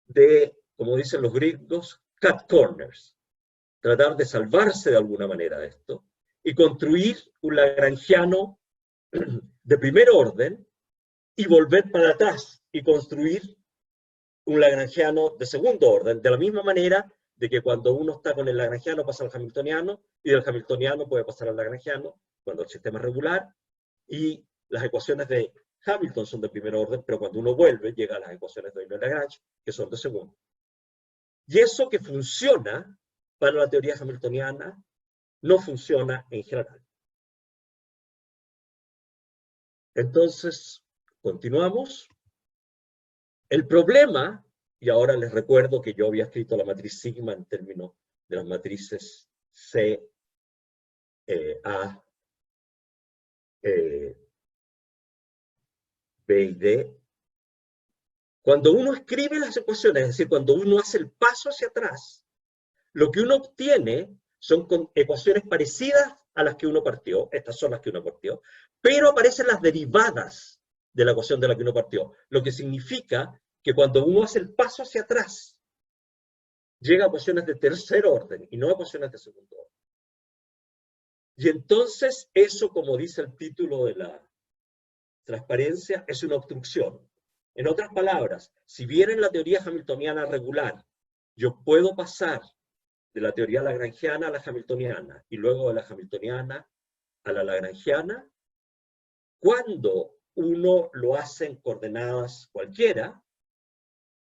A: de, como dicen los griegos, cut corners, tratar de salvarse de alguna manera de esto y construir un lagrangiano de primer orden y volver para atrás y construir un lagrangiano de segundo orden, de la misma manera de que cuando uno está con el lagrangiano pasa al hamiltoniano, y del hamiltoniano puede pasar al lagrangiano cuando el sistema es regular, y las ecuaciones de Hamilton son de primer orden, pero cuando uno vuelve llega a las ecuaciones de Euler-Lagrange, que son de segundo. Y eso que funciona para la teoría hamiltoniana no funciona en general. Entonces, continuamos. El problema, y ahora les recuerdo que yo había escrito la matriz sigma en términos de las matrices C, A, B y D. Cuando uno escribe las ecuaciones, es decir, cuando uno hace el paso hacia atrás, lo que uno obtiene son ecuaciones parecidas a las que uno partió, estas son las que uno partió, pero aparecen las derivadas de la ecuación de la que uno partió, lo que significa que cuando uno hace el paso hacia atrás, llega a ecuaciones de tercer orden y no a ecuaciones de segundo orden. Y entonces eso, como dice el título de la transparencia, es una obstrucción. En otras palabras, si bien en la teoría hamiltoniana regular yo puedo pasar de la teoría lagrangiana a la hamiltoniana y luego de la hamiltoniana a la lagrangiana, cuando uno lo hace en coordenadas cualquiera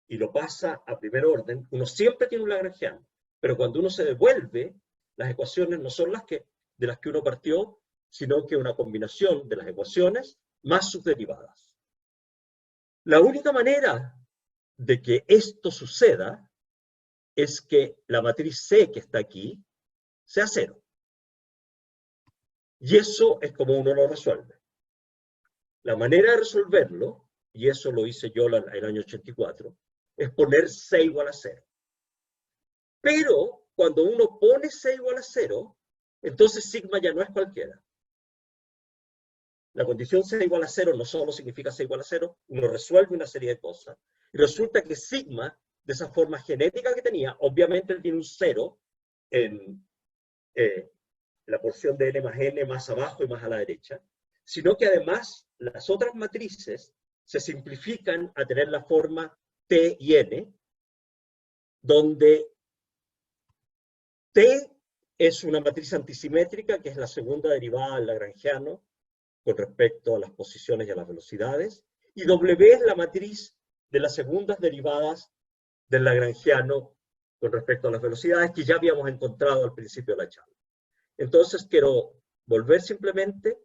A: y lo pasa a primer orden, uno siempre tiene un lagrangiano, pero cuando uno se devuelve, las ecuaciones no son de las que uno partió, sino que una combinación de las ecuaciones más sus derivadas. La única manera de que esto suceda es que la matriz C que está aquí sea 0. Y eso es como uno lo resuelve. La manera de resolverlo, y eso lo hice yo en el año 84, es poner C igual a 0. Pero cuando uno pone C igual a 0, entonces sigma ya no es cualquiera. La condición C igual a 0 no solo significa C igual a 0, uno resuelve una serie de cosas. Y resulta que sigma, de esa forma genética que tenía, obviamente tiene un 0 en la porción de n más n más abajo y más a la derecha, sino que además las otras matrices se simplifican a tener la forma T y N, donde T es una matriz antisimétrica, que es la segunda derivada del lagrangiano con respecto a las posiciones y a las velocidades, y W es la matriz de las segundas derivadas del lagrangiano con respecto a las velocidades que ya habíamos encontrado al principio de la charla. Entonces quiero volver simplemente,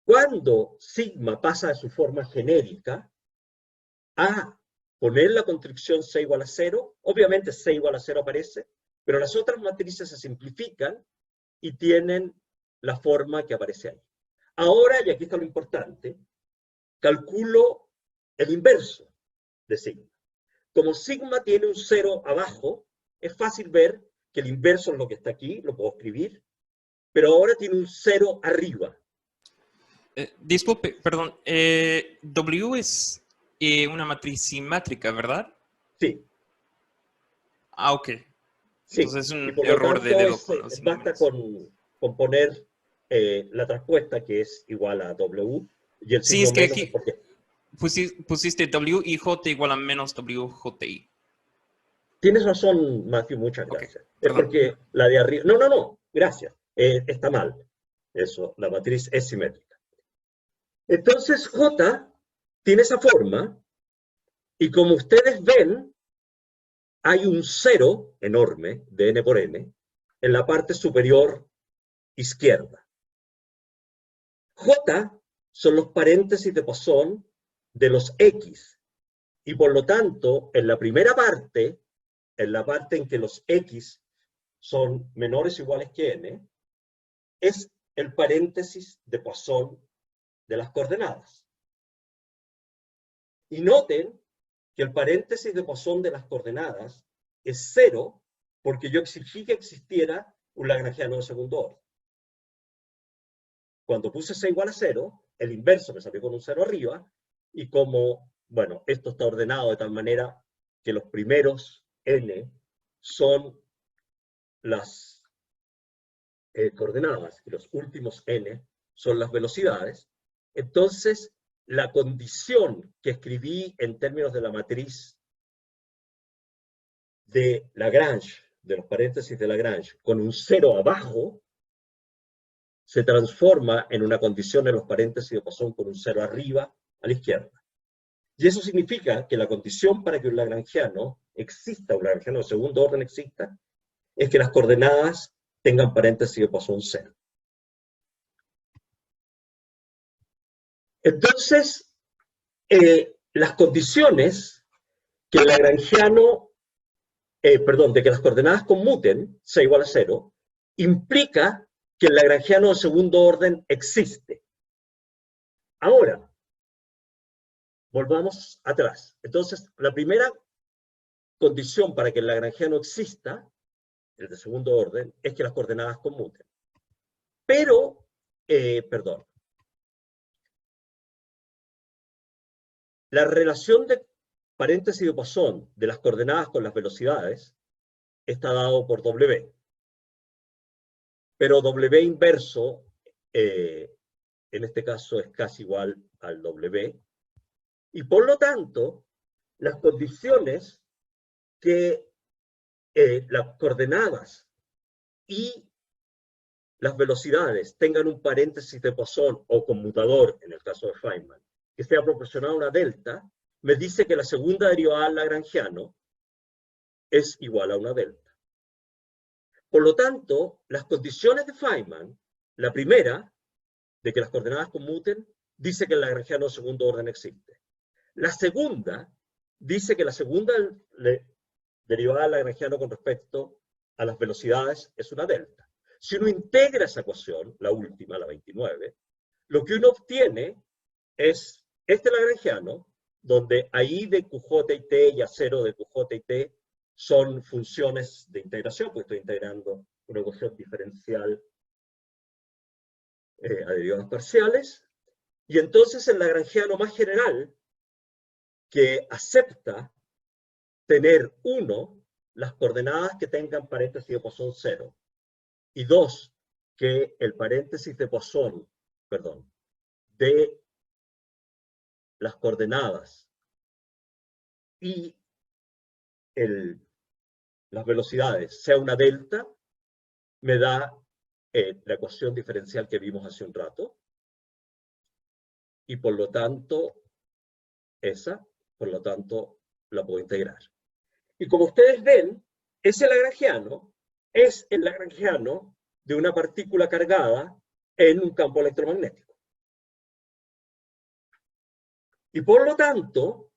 A: cuando sigma pasa de su forma genérica a poner la constricción C igual a 0, obviamente C igual a 0 aparece, pero las otras matrices se simplifican y tienen la forma que aparece ahí. Ahora, y aquí está lo importante, calculo el inverso de sigma. Como sigma tiene un 0 abajo, es fácil ver que el inverso es lo que está aquí, lo puedo escribir, pero ahora tiene un 0 arriba.
G: Disculpe, perdón. W es una matriz simétrica, ¿verdad?
A: Sí.
G: Ah, ok.
A: Sí.
G: Entonces es
A: Y
G: un
A: por lo
G: error
A: tanto,
G: de dedo.
A: basta con poner la respuesta que es igual a W y el
G: Sí,
A: signo
G: es que
A: menos
G: aquí
A: porque
G: pusiste W y J igual a menos WJI.
A: tienes razón, Matthew, muchas
G: Ok,
A: gracias. Es
G: perdón.
A: porque la de arriba... No, gracias. Está mal. Eso, la matriz es simétrica. Entonces, J tiene esa forma, y como ustedes ven, hay un 0 enorme de n por n en la parte superior izquierda. J son los paréntesis de Poisson de los X, y por lo tanto, en la primera parte, en la parte en que los X son menores o iguales que n, es el paréntesis de Poisson de las coordenadas. Y noten que el paréntesis de Poisson de las coordenadas es 0 porque yo exigí que existiera un lagrangiano de segundo orden. Cuando puse C igual a 0, el inverso me salió con un 0 arriba, y como, bueno, esto está ordenado de tal manera que los primeros n son las coordenadas y los últimos n son las velocidades, entonces la condición que escribí en términos de la matriz de Lagrange, de los paréntesis de Lagrange, con un 0 abajo, se transforma en una condición en los paréntesis de Poisson con un 0 arriba a la izquierda. Y eso significa que la condición para que un lagrangiano exista, un lagrangiano de segundo orden exista, es que las coordenadas tengan paréntesis de Poisson 0. Entonces, las condiciones que el lagrangiano, de que las coordenadas conmuten, C igual a 0, implica que el lagrangiano de segundo orden existe. Ahora, volvamos atrás. Entonces, la primera condición para que el lagrangiano exista, el de segundo orden, es que las coordenadas conmuten. Pero, la relación de paréntesis de Poisson de las coordenadas con las velocidades está dado por W. Pero W inverso, en este caso, es casi igual al W. Y por lo tanto, las condiciones que las coordenadas y las velocidades tengan un paréntesis de Poisson o conmutador, en el caso de Feynman, que sea proporcional a una delta, me dice que la segunda derivada del lagrangiano es igual a una delta. Por lo tanto, las condiciones de Feynman, la primera, de que las coordenadas conmuten, dice que el lagrangiano de segundo orden existe. La segunda dice que la segunda derivada del lagrangiano con respecto a las velocidades es una delta. Si uno integra esa ecuación, la última, la 29, lo que uno obtiene es este lagrangiano, donde I de QJ y T y A0 de QJ y T son funciones de integración, porque estoy integrando una ecuación diferencial a derivadas parciales, y entonces el lagrangiano más general, que acepta tener, 1, las coordenadas que tengan paréntesis de Poisson 0, y 2, que el paréntesis de Poisson, perdón, de las coordenadas y las velocidades sea una delta, me da la ecuación diferencial que vimos hace un rato, y por lo tanto, la puedo integrar. Y como ustedes ven, ese lagrangiano es el lagrangiano de una partícula cargada en un campo electromagnético. Y por lo tanto,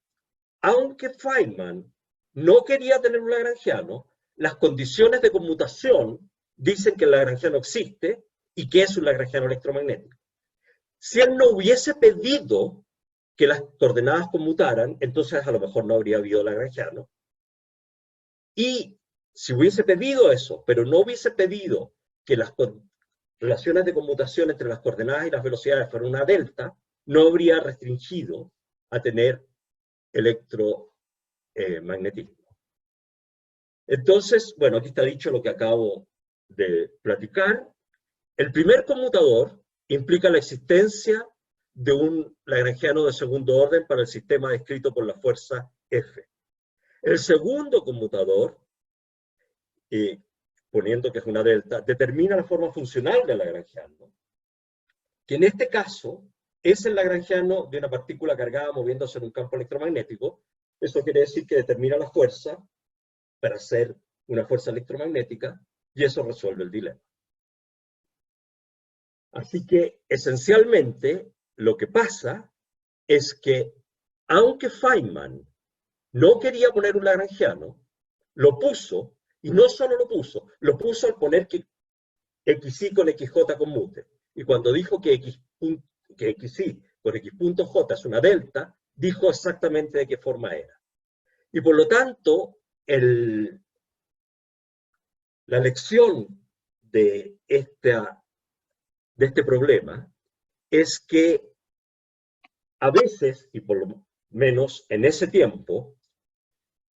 A: aunque Feynman no quería tener un lagrangiano, las condiciones de conmutación dicen que el lagrangiano existe y que es un lagrangiano electromagnético. Si él no hubiese pedido que las coordenadas conmutaran, entonces a lo mejor no habría habido lagrangiano. Y si hubiese pedido eso, pero no hubiese pedido que las relaciones de conmutación entre las coordenadas y las velocidades fueran una delta, no habría restringido a tener electromagnetismo. Entonces, bueno, aquí está dicho lo que acabo de platicar. El primer conmutador implica la existencia de un lagrangiano de segundo orden para el sistema descrito por la fuerza F. El segundo conmutador, poniendo que es una delta, determina la forma funcional del lagrangiano, que en este caso es el lagrangiano de una partícula cargada moviéndose en un campo electromagnético. Eso quiere decir que determina la fuerza para ser una fuerza electromagnética, y eso resuelve el dilema. Así que, esencialmente, lo que pasa es que, aunque Feynman no quería poner un lagrangiano, lo puso, y no solo lo puso al poner que XY con XJ conmute. Y cuando dijo que XY con X punto J es una delta, dijo exactamente de qué forma era. Y por lo tanto, la lección de este problema es que a veces, y por lo menos en ese tiempo,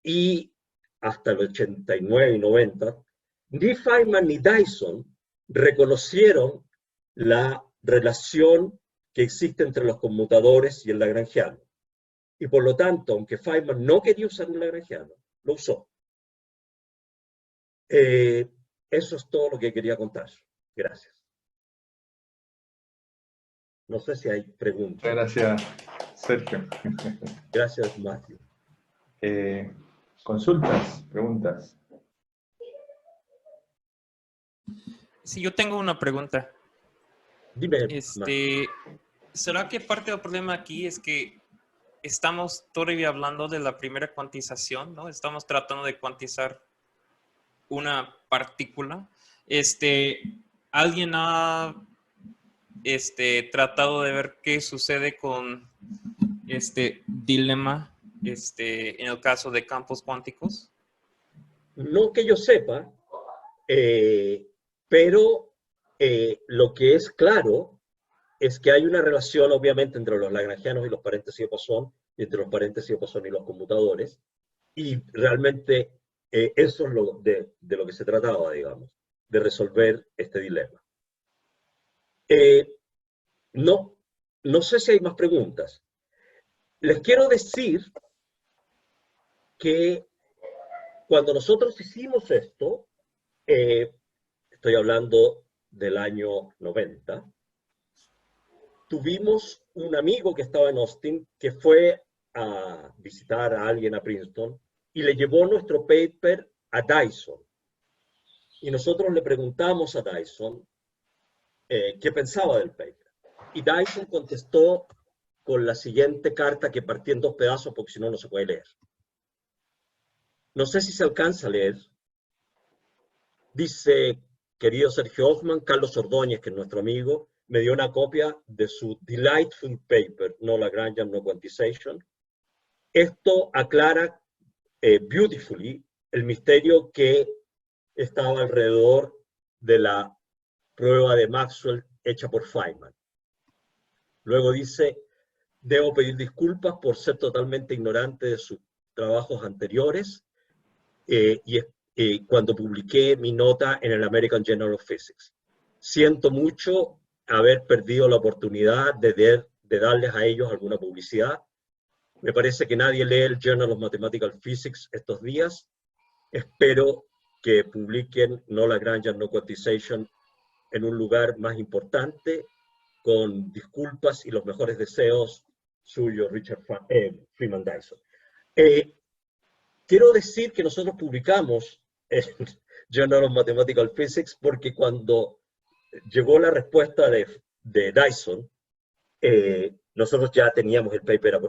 A: y hasta el 89 y 90, ni Feynman ni Dyson reconocieron la relación que existe entre los conmutadores y el lagrangiano. Y por lo tanto, aunque Feynman no quería usar un lagrangiano, lo usó. Eso es todo lo que quería contar. Gracias. No sé si hay preguntas.
B: Gracias, Sergio.
A: Gracias, Matthew.
B: Consultas, preguntas.
G: Sí, yo tengo una pregunta.
A: Dime, Matthew.
G: ¿Será que parte del problema aquí es que estamos todavía hablando de la primera cuantización, ¿no? Estamos tratando de cuantizar una partícula. ¿Alguien ha tratado de ver qué sucede con este dilema en el caso de campos cuánticos?
A: No que yo sepa, pero lo que es claro es que hay una relación, obviamente, entre los lagrangianos y los paréntesis de Poisson, y entre los paréntesis de Poisson y los conmutadores, y realmente eso es de lo que se trataba, digamos, de resolver este dilema. No sé si hay más preguntas. Les quiero decir que cuando nosotros hicimos esto, estoy hablando del año 90, tuvimos un amigo que estaba en Austin que fue a visitar a alguien a Princeton y le llevó nuestro paper a Dyson. Y nosotros le preguntamos a Dyson qué pensaba del paper. Y Dyson contestó con la siguiente carta que partí en dos pedazos porque si no, no se puede leer. No sé si se alcanza a leer. Dice, querido Sergio Hoffman, Carlos Ordóñez, que es nuestro amigo, me dio una copia de su delightful paper, No Lagrangian, No Quantization. Esto aclara beautifully el misterio que estaba alrededor de la prueba de Maxwell hecha por Feynman. Luego dice, debo pedir disculpas por ser totalmente ignorante de sus trabajos anteriores cuando publiqué mi nota en el American Journal of Physics. Siento mucho haber perdido la oportunidad de darles a ellos alguna publicidad. Me parece que nadie lee el Journal of Mathematical Physics estos días. Espero que publiquen No Lagrangian, No Quantization en un lugar más importante, con disculpas y los mejores deseos suyo, Richard Freeman Dyson. Quiero decir que nosotros publicamos en Journal of Mathematical Physics porque cuando llegó la respuesta de Dyson, nosotros ya teníamos el paper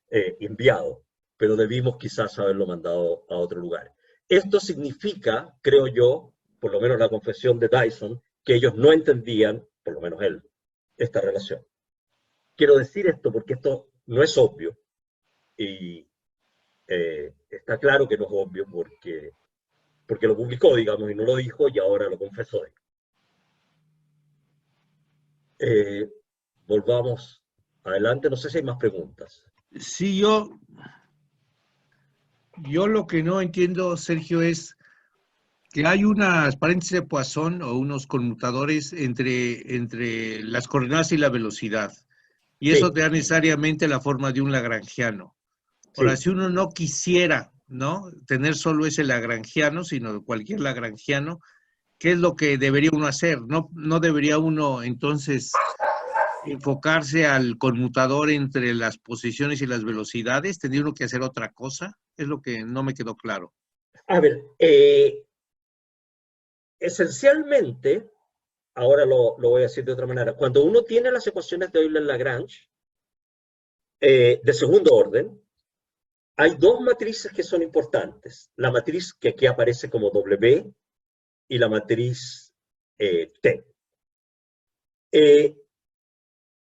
A: enviado, pero debimos quizás haberlo mandado a otro lugar. Esto significa, creo yo, por lo menos la confesión de Dyson, que ellos no entendían, por lo menos él, esta relación. Quiero decir esto porque esto no es obvio, y está claro que no es obvio porque lo publicó, digamos, y no lo dijo, y ahora lo confesó. Volvamos adelante, no sé si hay más preguntas.
D: Sí, yo lo que no entiendo, Sergio, es que hay unas paréntesis de Poisson o unos conmutadores entre las coordenadas y la velocidad. Y eso
A: Sí.
D: te da necesariamente la forma de un lagrangiano. Ahora,
A: Sí.
D: si uno no quisiera, ¿no?, tener solo ese lagrangiano, sino cualquier lagrangiano, ¿qué es lo que debería uno hacer? ¿No debería uno entonces enfocarse al conmutador entre las posiciones y las velocidades? ¿Tendría uno que hacer otra cosa? Es lo que no me quedó claro.
A: A ver, esencialmente, ahora lo voy a decir de otra manera, cuando uno tiene las ecuaciones de Euler-Lagrange de segundo orden, hay dos matrices que son importantes. La matriz que aquí aparece como W y la matriz T.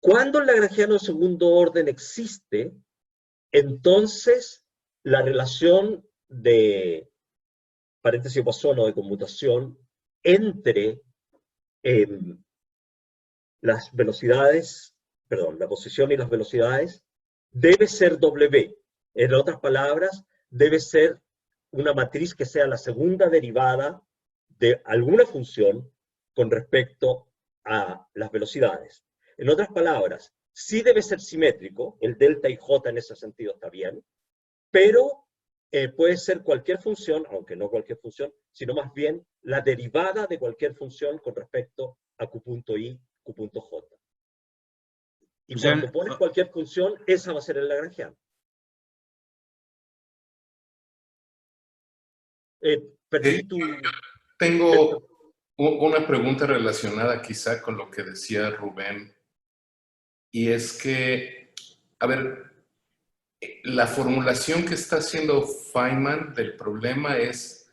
A: Cuando el lagrangiano de segundo orden existe, entonces la relación de paréntesis Poisson o de conmutación entre las velocidades, perdón, la posición y las velocidades debe ser W. En otras palabras, debe ser una matriz que sea la segunda derivada de alguna función con respecto a las velocidades. En otras palabras, sí debe ser simétrico, el delta y j en ese sentido está bien, pero puede ser cualquier función, aunque no cualquier función, sino más bien la derivada de cualquier función con respecto a q.i, q.j. Y cuando pones cualquier función, esa va a ser el lagrangiano.
H: Tengo una pregunta relacionada quizá con lo que decía Rubén, y es que, a ver, la formulación que está haciendo Feynman del problema es,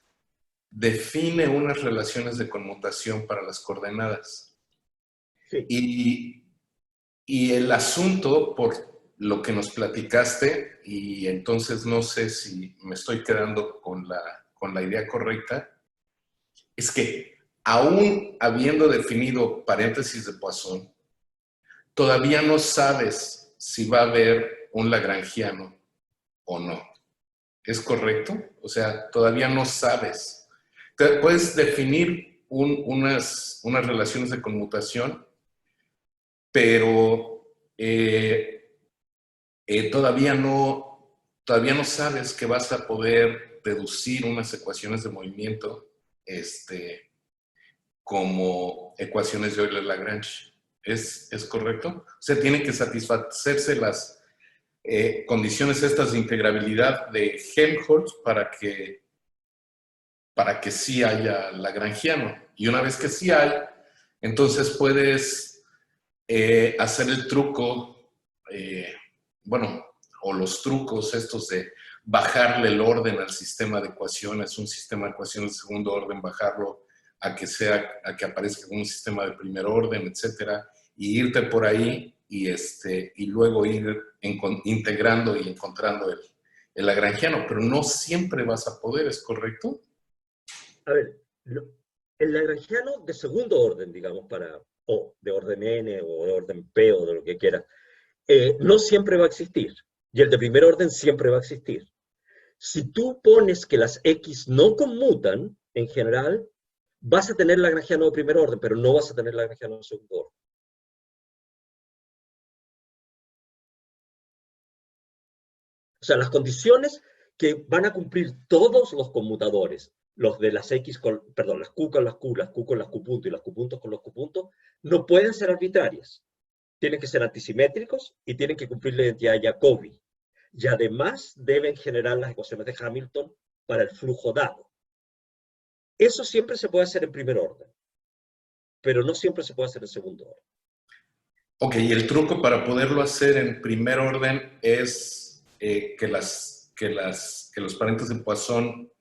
H: define unas relaciones de conmutación para las coordenadas. Sí. Y el asunto, por lo que nos platicaste, y entonces no sé si me estoy quedando con la idea correcta, es que aún habiendo definido paréntesis de Poisson, todavía no sabes si va a haber un lagrangiano o no. ¿Es correcto? O sea, todavía no sabes. Puedes definir unas relaciones de conmutación, pero todavía no sabes que vas a poder deducir unas ecuaciones de movimiento como ecuaciones de Euler-Lagrange. ¿Es correcto? O sea, tienen que satisfacerse las condiciones estas de integrabilidad de Helmholtz para que sí haya lagrangiano. Y una vez que sí hay, entonces puedes hacer el truco, bueno, o los trucos estos de bajarle el orden al sistema de ecuaciones, un sistema de ecuaciones de segundo orden, bajarlo a que aparezca como un sistema de primer orden, etcétera, y irte por ahí y luego ir integrando y encontrando el lagrangiano, pero no siempre vas a poder, ¿es correcto?
A: A ver, el lagrangiano de segundo orden, digamos, o de orden n, o de orden p, o de lo que quieras, no siempre va a existir. Y el de primer orden siempre va a existir. Si tú pones que las x no conmutan, en general, vas a tener lagrangiano de primer orden, pero no vas a tener lagrangiano de segundo orden. O sea, las condiciones que van a cumplir todos los conmutadores, los de las x perdón, las q con las q, las q con las q puntos y las q puntos con los q puntos, no pueden ser arbitrarias. Tienen que ser antisimétricos y tienen que cumplir la identidad de Jacobi. Y además deben generar las ecuaciones de Hamilton para el flujo dado. Eso siempre se puede hacer en primer orden, pero no siempre se puede hacer en segundo orden.
H: Ok, y el truco para poderlo hacer en primer orden es que los paréntesis de Poisson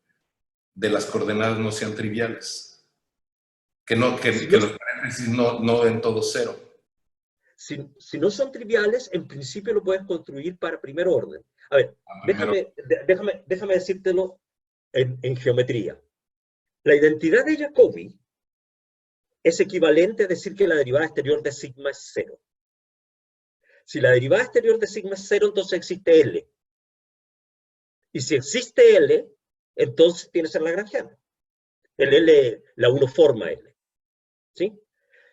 H: de las coordenadas no sean triviales. Que los paréntesis no den todo cero.
A: Si no son triviales, en principio lo puedes construir para primer orden. A ver, déjame decírtelo en geometría. La identidad de Jacobi es equivalente a decir que la derivada exterior de sigma es cero. Si la derivada exterior de sigma es cero, entonces existe L. Y si existe L, entonces tiene que ser lagrangiano. El L, la 1 forma L. ¿Sí?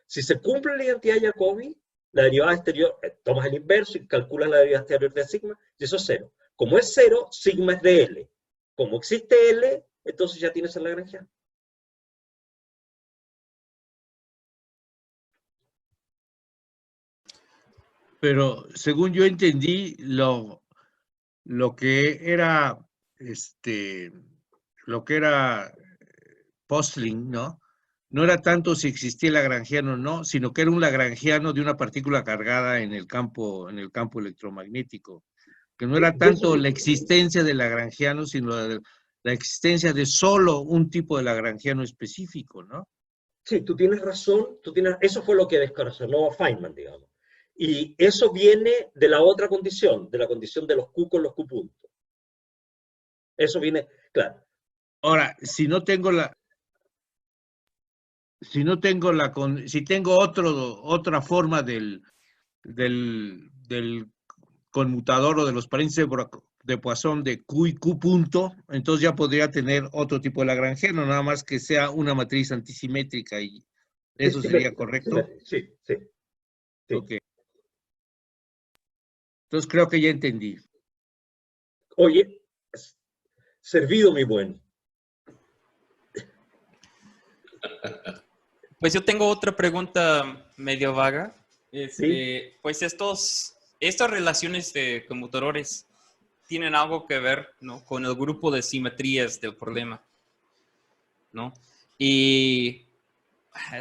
A: Si se cumple la identidad de Jacobi, la derivada exterior, tomas el inverso y calculas la derivada exterior de sigma, y eso es cero. Como es cero, sigma es de L. Como existe L, entonces ya tienes el lagrangiano.
D: Pero según yo entendí, lo que era Postling, ¿no? No era tanto si existía el lagrangiano o no, sino que era un lagrangiano de una partícula cargada en el campo electromagnético. Que no era tanto la existencia del lagrangiano, sino la existencia de solo un tipo de lagrangiano específico, ¿no?
A: Sí, tú tienes razón, eso fue lo que descorazonó a Feynman, digamos. Y eso viene de la otra condición, de la condición de los Q con los Q puntos. Eso viene, claro.
D: Ahora, si tengo otra forma del conmutador o de los paréntesis de Poisson de Q y Q punto, entonces ya podría tener otro tipo de lagrangiano, nada más que sea una matriz antisimétrica y eso sería correcto.
A: Sí.
D: Okay. Entonces creo que ya entendí.
A: Oye, servido mi buen.
G: Pues yo tengo otra pregunta medio vaga.
A: ¿Sí?
G: Pues estas relaciones de conmutadores tienen algo que ver, ¿no?, con el grupo de simetrías del problema, ¿no? Y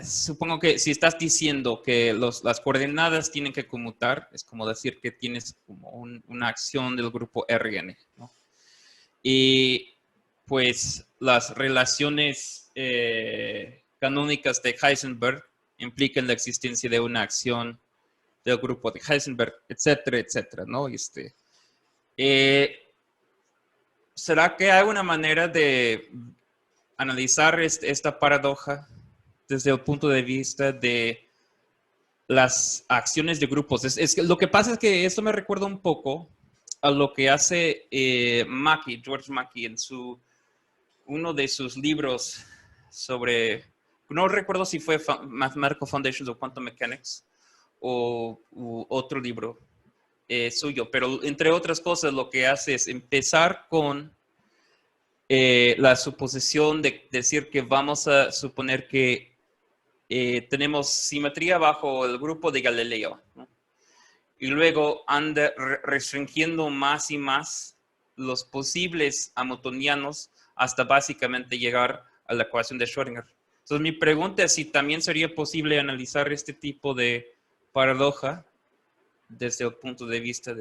G: supongo que si estás diciendo que las coordenadas tienen que conmutar, es como decir que tienes como una acción del grupo Rn, ¿no? Y pues las relaciones canónicas de Heisenberg implican la existencia de una acción del grupo de Heisenberg, etcétera, etcétera, ¿no? ¿Será que hay una manera de analizar esta paradoja desde el punto de vista de las acciones de grupos? Lo que pasa es que esto me recuerda un poco a lo que hace George Mackey, en uno de sus libros sobre, no recuerdo si fue Mathematical Foundations of Quantum Mechanics o otro libro suyo, pero entre otras cosas lo que hace es empezar con la suposición de decir que vamos a suponer que tenemos simetría bajo el grupo de Galileo, ¿no? Y luego anda restringiendo más y más los posibles hamiltonianos hasta básicamente llegar a la ecuación de Schrödinger. Entonces mi pregunta es si también sería posible analizar este tipo de paradoja desde el punto de vista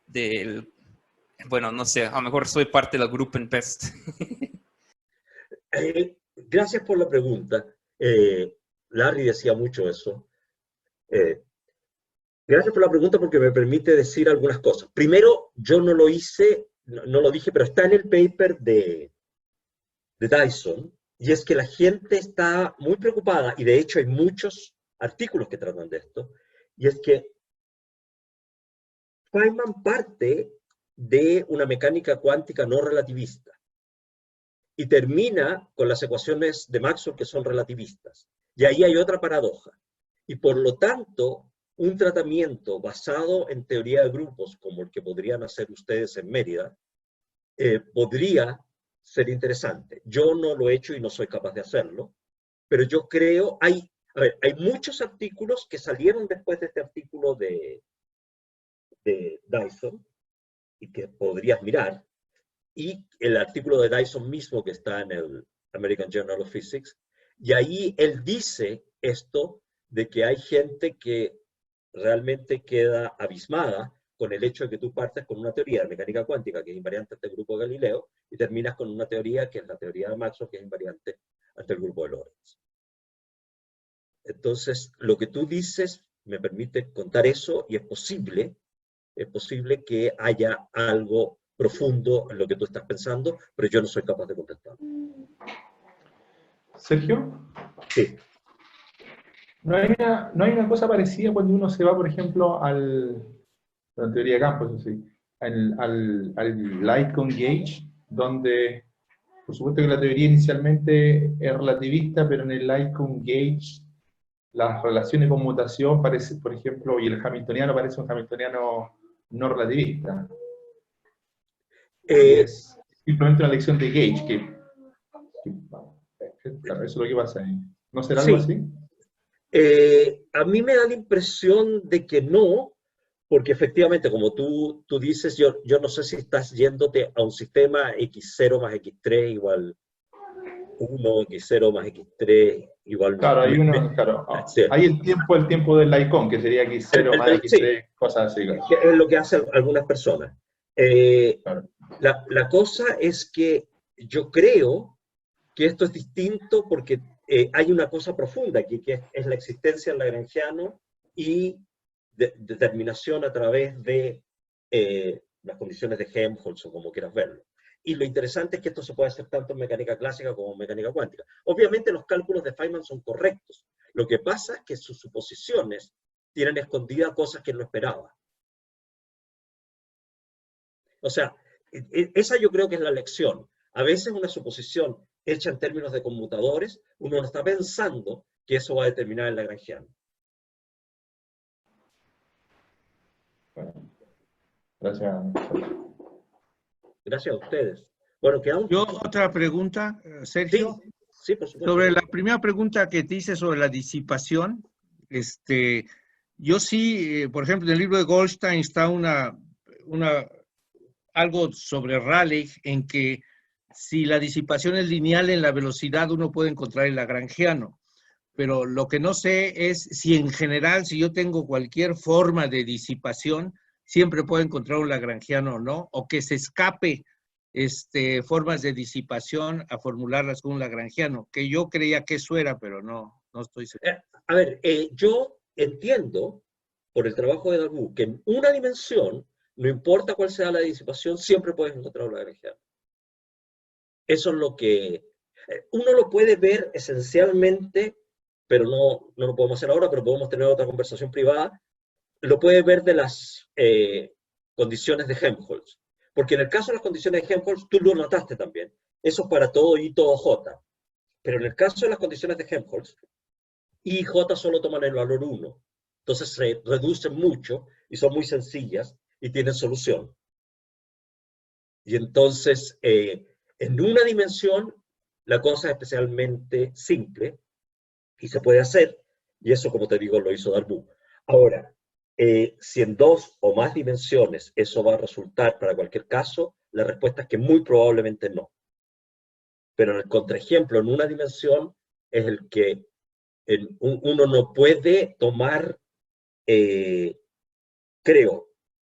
G: del Bueno, no sé, a lo mejor soy parte del grupo en PEST.
A: Gracias por la pregunta. Larry decía mucho eso. Gracias por la pregunta porque me permite decir algunas cosas. Primero, yo no lo hice, no lo dije, pero está en el paper de Dyson, y es que la gente está muy preocupada, y de hecho hay muchos artículos que tratan de esto, y es que Feynman parte de una mecánica cuántica no relativista y termina con las ecuaciones de Maxwell que son relativistas. Y ahí hay otra paradoja. Y por lo tanto, un tratamiento basado en teoría de grupos, como el que podrían hacer ustedes en Mérida, podría ser interesante. Yo no lo he hecho y no soy capaz de hacerlo, pero yo creo, hay muchos artículos que salieron después de este artículo de Dyson, y que podrías mirar, y el artículo de Dyson mismo que está en el American Journal of Physics, y ahí él dice esto de que hay gente que realmente queda abismada con el hecho de que tú partes con una teoría de mecánica cuántica que es invariante ante el grupo de Galileo y terminas con una teoría que es la teoría de Maxwell que es invariante ante el grupo de Lorentz. Entonces, lo que tú dices me permite contar eso y es posible que haya algo profundo en lo que tú estás pensando, pero yo no soy capaz de contestar.
B: Sergio,
A: Sí.
B: ¿no hay una cosa parecida cuando uno se va, por ejemplo, la teoría de campos, así, al Lycon gauge, donde, por supuesto que la teoría inicialmente es relativista, pero en el Lycon gauge las relaciones de conmutación parece, por ejemplo, y el hamiltoniano parece un hamiltoniano no relativista. Es simplemente una lección de gauge, claro, eso es lo que pasa ahí. ¿No será algo así?
A: A mí me da la impresión de que no, porque efectivamente, como tú dices, yo no sé si estás yéndote a un sistema x0 más x3 igual 1, x0 más x3 igual...
B: Claro, hay claro.
A: Sí.
B: Hay el tiempo del Lycon, que sería x0 más x3, sí. Cosas así. Claro.
A: Que es lo que hacen algunas personas.
B: Claro.
A: La cosa es que yo creo que esto es distinto porque hay una cosa profunda aquí, que es la existencia del lagrangiano y determinación a través de las condiciones de Helmholtz o como quieras verlo. Y lo interesante es que esto se puede hacer tanto en mecánica clásica como en mecánica cuántica. Obviamente los cálculos de Feynman son correctos. Lo que pasa es que sus suposiciones tienen escondidas cosas que no esperaba. O sea, esa yo creo que es la lección. A veces una suposición hecha en términos de conmutadores, uno no está pensando que eso va a determinar el lagrangiano.
B: Bueno, gracias.
A: Gracias a ustedes. Bueno, quedamos...
D: Yo otra pregunta, Sergio.
A: Sí, por supuesto.
D: Sobre la primera pregunta que te hice sobre la disipación, yo sí, por ejemplo, en el libro de Goldstein está algo sobre Rayleigh en que si la disipación es lineal en la velocidad, uno puede encontrar el lagrangiano. Pero lo que no sé es si en general, si yo tengo cualquier forma de disipación, siempre puedo encontrar un lagrangiano o no, o que se escape formas de disipación a formularlas con un lagrangiano, que yo creía que eso era, pero no estoy seguro.
A: A ver, yo entiendo por el trabajo de Darboux que en una dimensión, no importa cuál sea la disipación, siempre puedes encontrar un lagrangiano. Eso es lo que... uno lo puede ver esencialmente, pero no lo podemos hacer ahora, pero podemos tener otra conversación privada, lo puede ver de las condiciones de Helmholtz. Porque en el caso de las condiciones de Helmholtz, tú lo notaste también. Eso es para todo I, todo J. Pero en el caso de las condiciones de Helmholtz, I y J solo toman el valor 1. Entonces se reducen mucho y son muy sencillas y tienen solución. Y entonces, en una dimensión, la cosa es especialmente simple y se puede hacer. Y eso, como te digo, lo hizo Darboux. Ahora, si en 2 o más dimensiones eso va a resultar para cualquier caso, la respuesta es que muy probablemente no. Pero en el contraejemplo, en una dimensión, es el que uno no puede tomar, creo,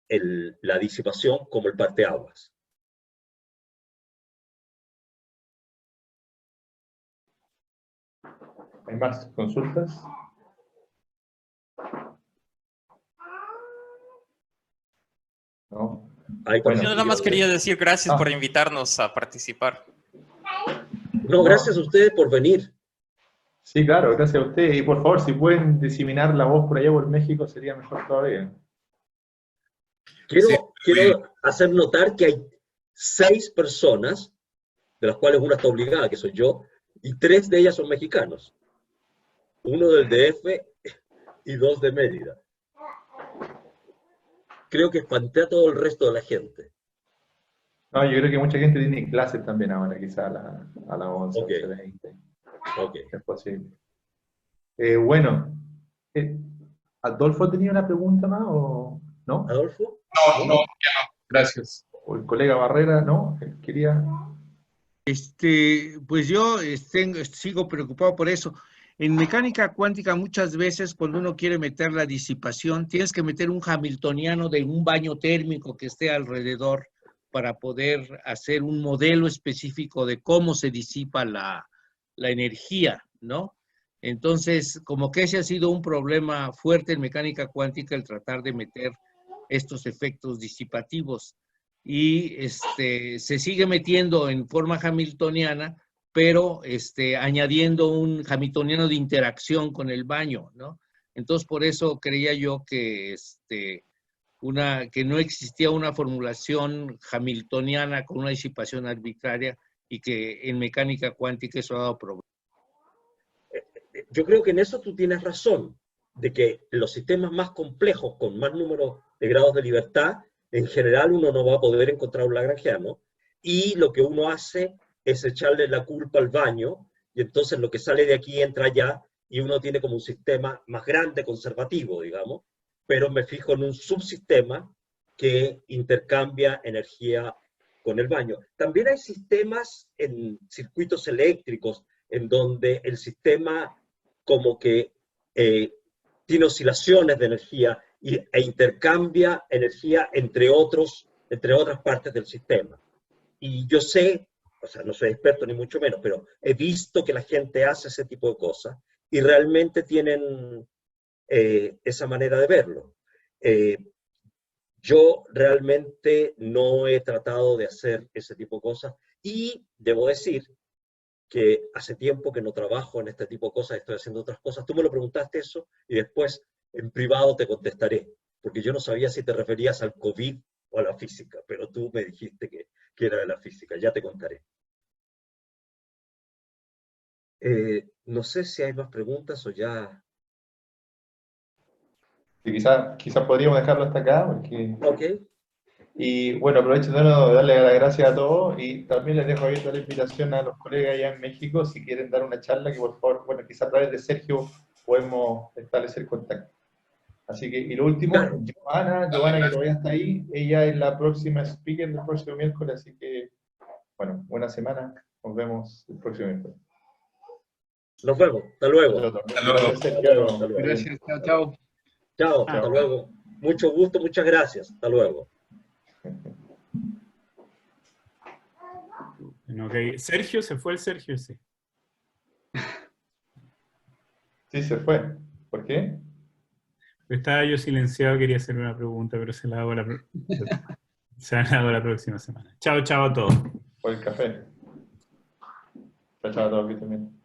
A: la disipación como el parteaguas.
B: ¿Hay más consultas? ¿No? Bueno,
G: Yo nada más quería decir gracias por
B: Ah.
G: invitarnos a participar.
A: No, gracias a ustedes por venir.
B: Sí, claro, gracias a ustedes. Y por favor, si pueden diseminar la voz por allá por México, sería mejor todavía.
A: Quiero hacer notar que hay 6 personas, de las cuales una está obligada, que soy yo, y 3 de ellas son mexicanos. 1 del DF y 2 de Mérida. Creo que espanté a todo el resto de la gente.
B: No, yo creo que mucha gente tiene clases también ahora, quizá a las 11,
A: Ok.
B: 11:20.
A: Ok.
B: Es posible. Bueno, ¿Adolfo tenía una pregunta más o no?
A: ¿Adolfo?
H: No, ya no. Gracias.
B: ¿O el colega Barrera, no? Él quería...
D: Pues yo sigo preocupado por eso. En mecánica cuántica muchas veces cuando uno quiere meter la disipación, tienes que meter un hamiltoniano de un baño térmico que esté alrededor para poder hacer un modelo específico de cómo se disipa la energía, ¿no? Entonces, como que ese ha sido un problema fuerte en mecánica cuántica, el tratar de meter estos efectos disipativos. Y se sigue metiendo en forma hamiltoniana, pero añadiendo un hamiltoniano de interacción con el baño, ¿no? Entonces, por eso creía yo que, que no existía una formulación hamiltoniana con una disipación arbitraria y que en mecánica cuántica eso ha dado problemas.
A: Yo creo que en eso tú tienes razón, de que en los sistemas más complejos, con más número de grados de libertad, en general uno no va a poder encontrar un lagrangiano, y lo que uno hace es echarle la culpa al baño, y entonces lo que sale de aquí entra allá, y uno tiene como un sistema más grande, conservativo, digamos, pero me fijo en un subsistema que intercambia energía con el baño. También hay sistemas en circuitos eléctricos en donde el sistema como que tiene oscilaciones de energía e intercambia energía entre otras partes del sistema. Y yo sé, o sea, no soy experto ni mucho menos, pero he visto que la gente hace ese tipo de cosas y realmente tienen esa manera de verlo. Yo realmente no he tratado de hacer ese tipo de cosas y debo decir que hace tiempo que no trabajo en este tipo de cosas, estoy haciendo otras cosas. Tú me lo preguntaste eso y después en privado te contestaré, porque yo no sabía si te referías al COVID o a la física, pero tú me dijiste que era de la física, ya te contaré. No sé si hay más preguntas o ya...
B: Sí, quizás podríamos dejarlo hasta acá, porque...
A: Ok.
B: Y bueno, aprovecho de nuevo darle las gracias a todos y también les dejo abierta la invitación a los colegas allá en México si quieren dar una charla, que por favor, bueno, quizás a través de Sergio podemos establecer contacto. Así que, y lo último,
A: Claro.
B: Giovanna, que todavía está ahí, ella es la próxima speaker del próximo miércoles, así que, bueno, buena semana, nos vemos el próximo miércoles.
A: Nos vemos, hasta luego.
B: Gracias, Sergio.
A: Hasta luego.
D: Gracias, chao, chao.
A: Chao, hasta luego. Mucho gusto, muchas gracias. Hasta luego.
C: Bueno, ok. Sergio, ¿se fue el Sergio? Sí.
B: Sí, se fue. ¿Por qué?
C: Estaba yo silenciado, quería hacer una pregunta, pero se la hago la próxima semana. Chao, chao a todos.
B: Por el café. Chao, chao a todos, que estén bien.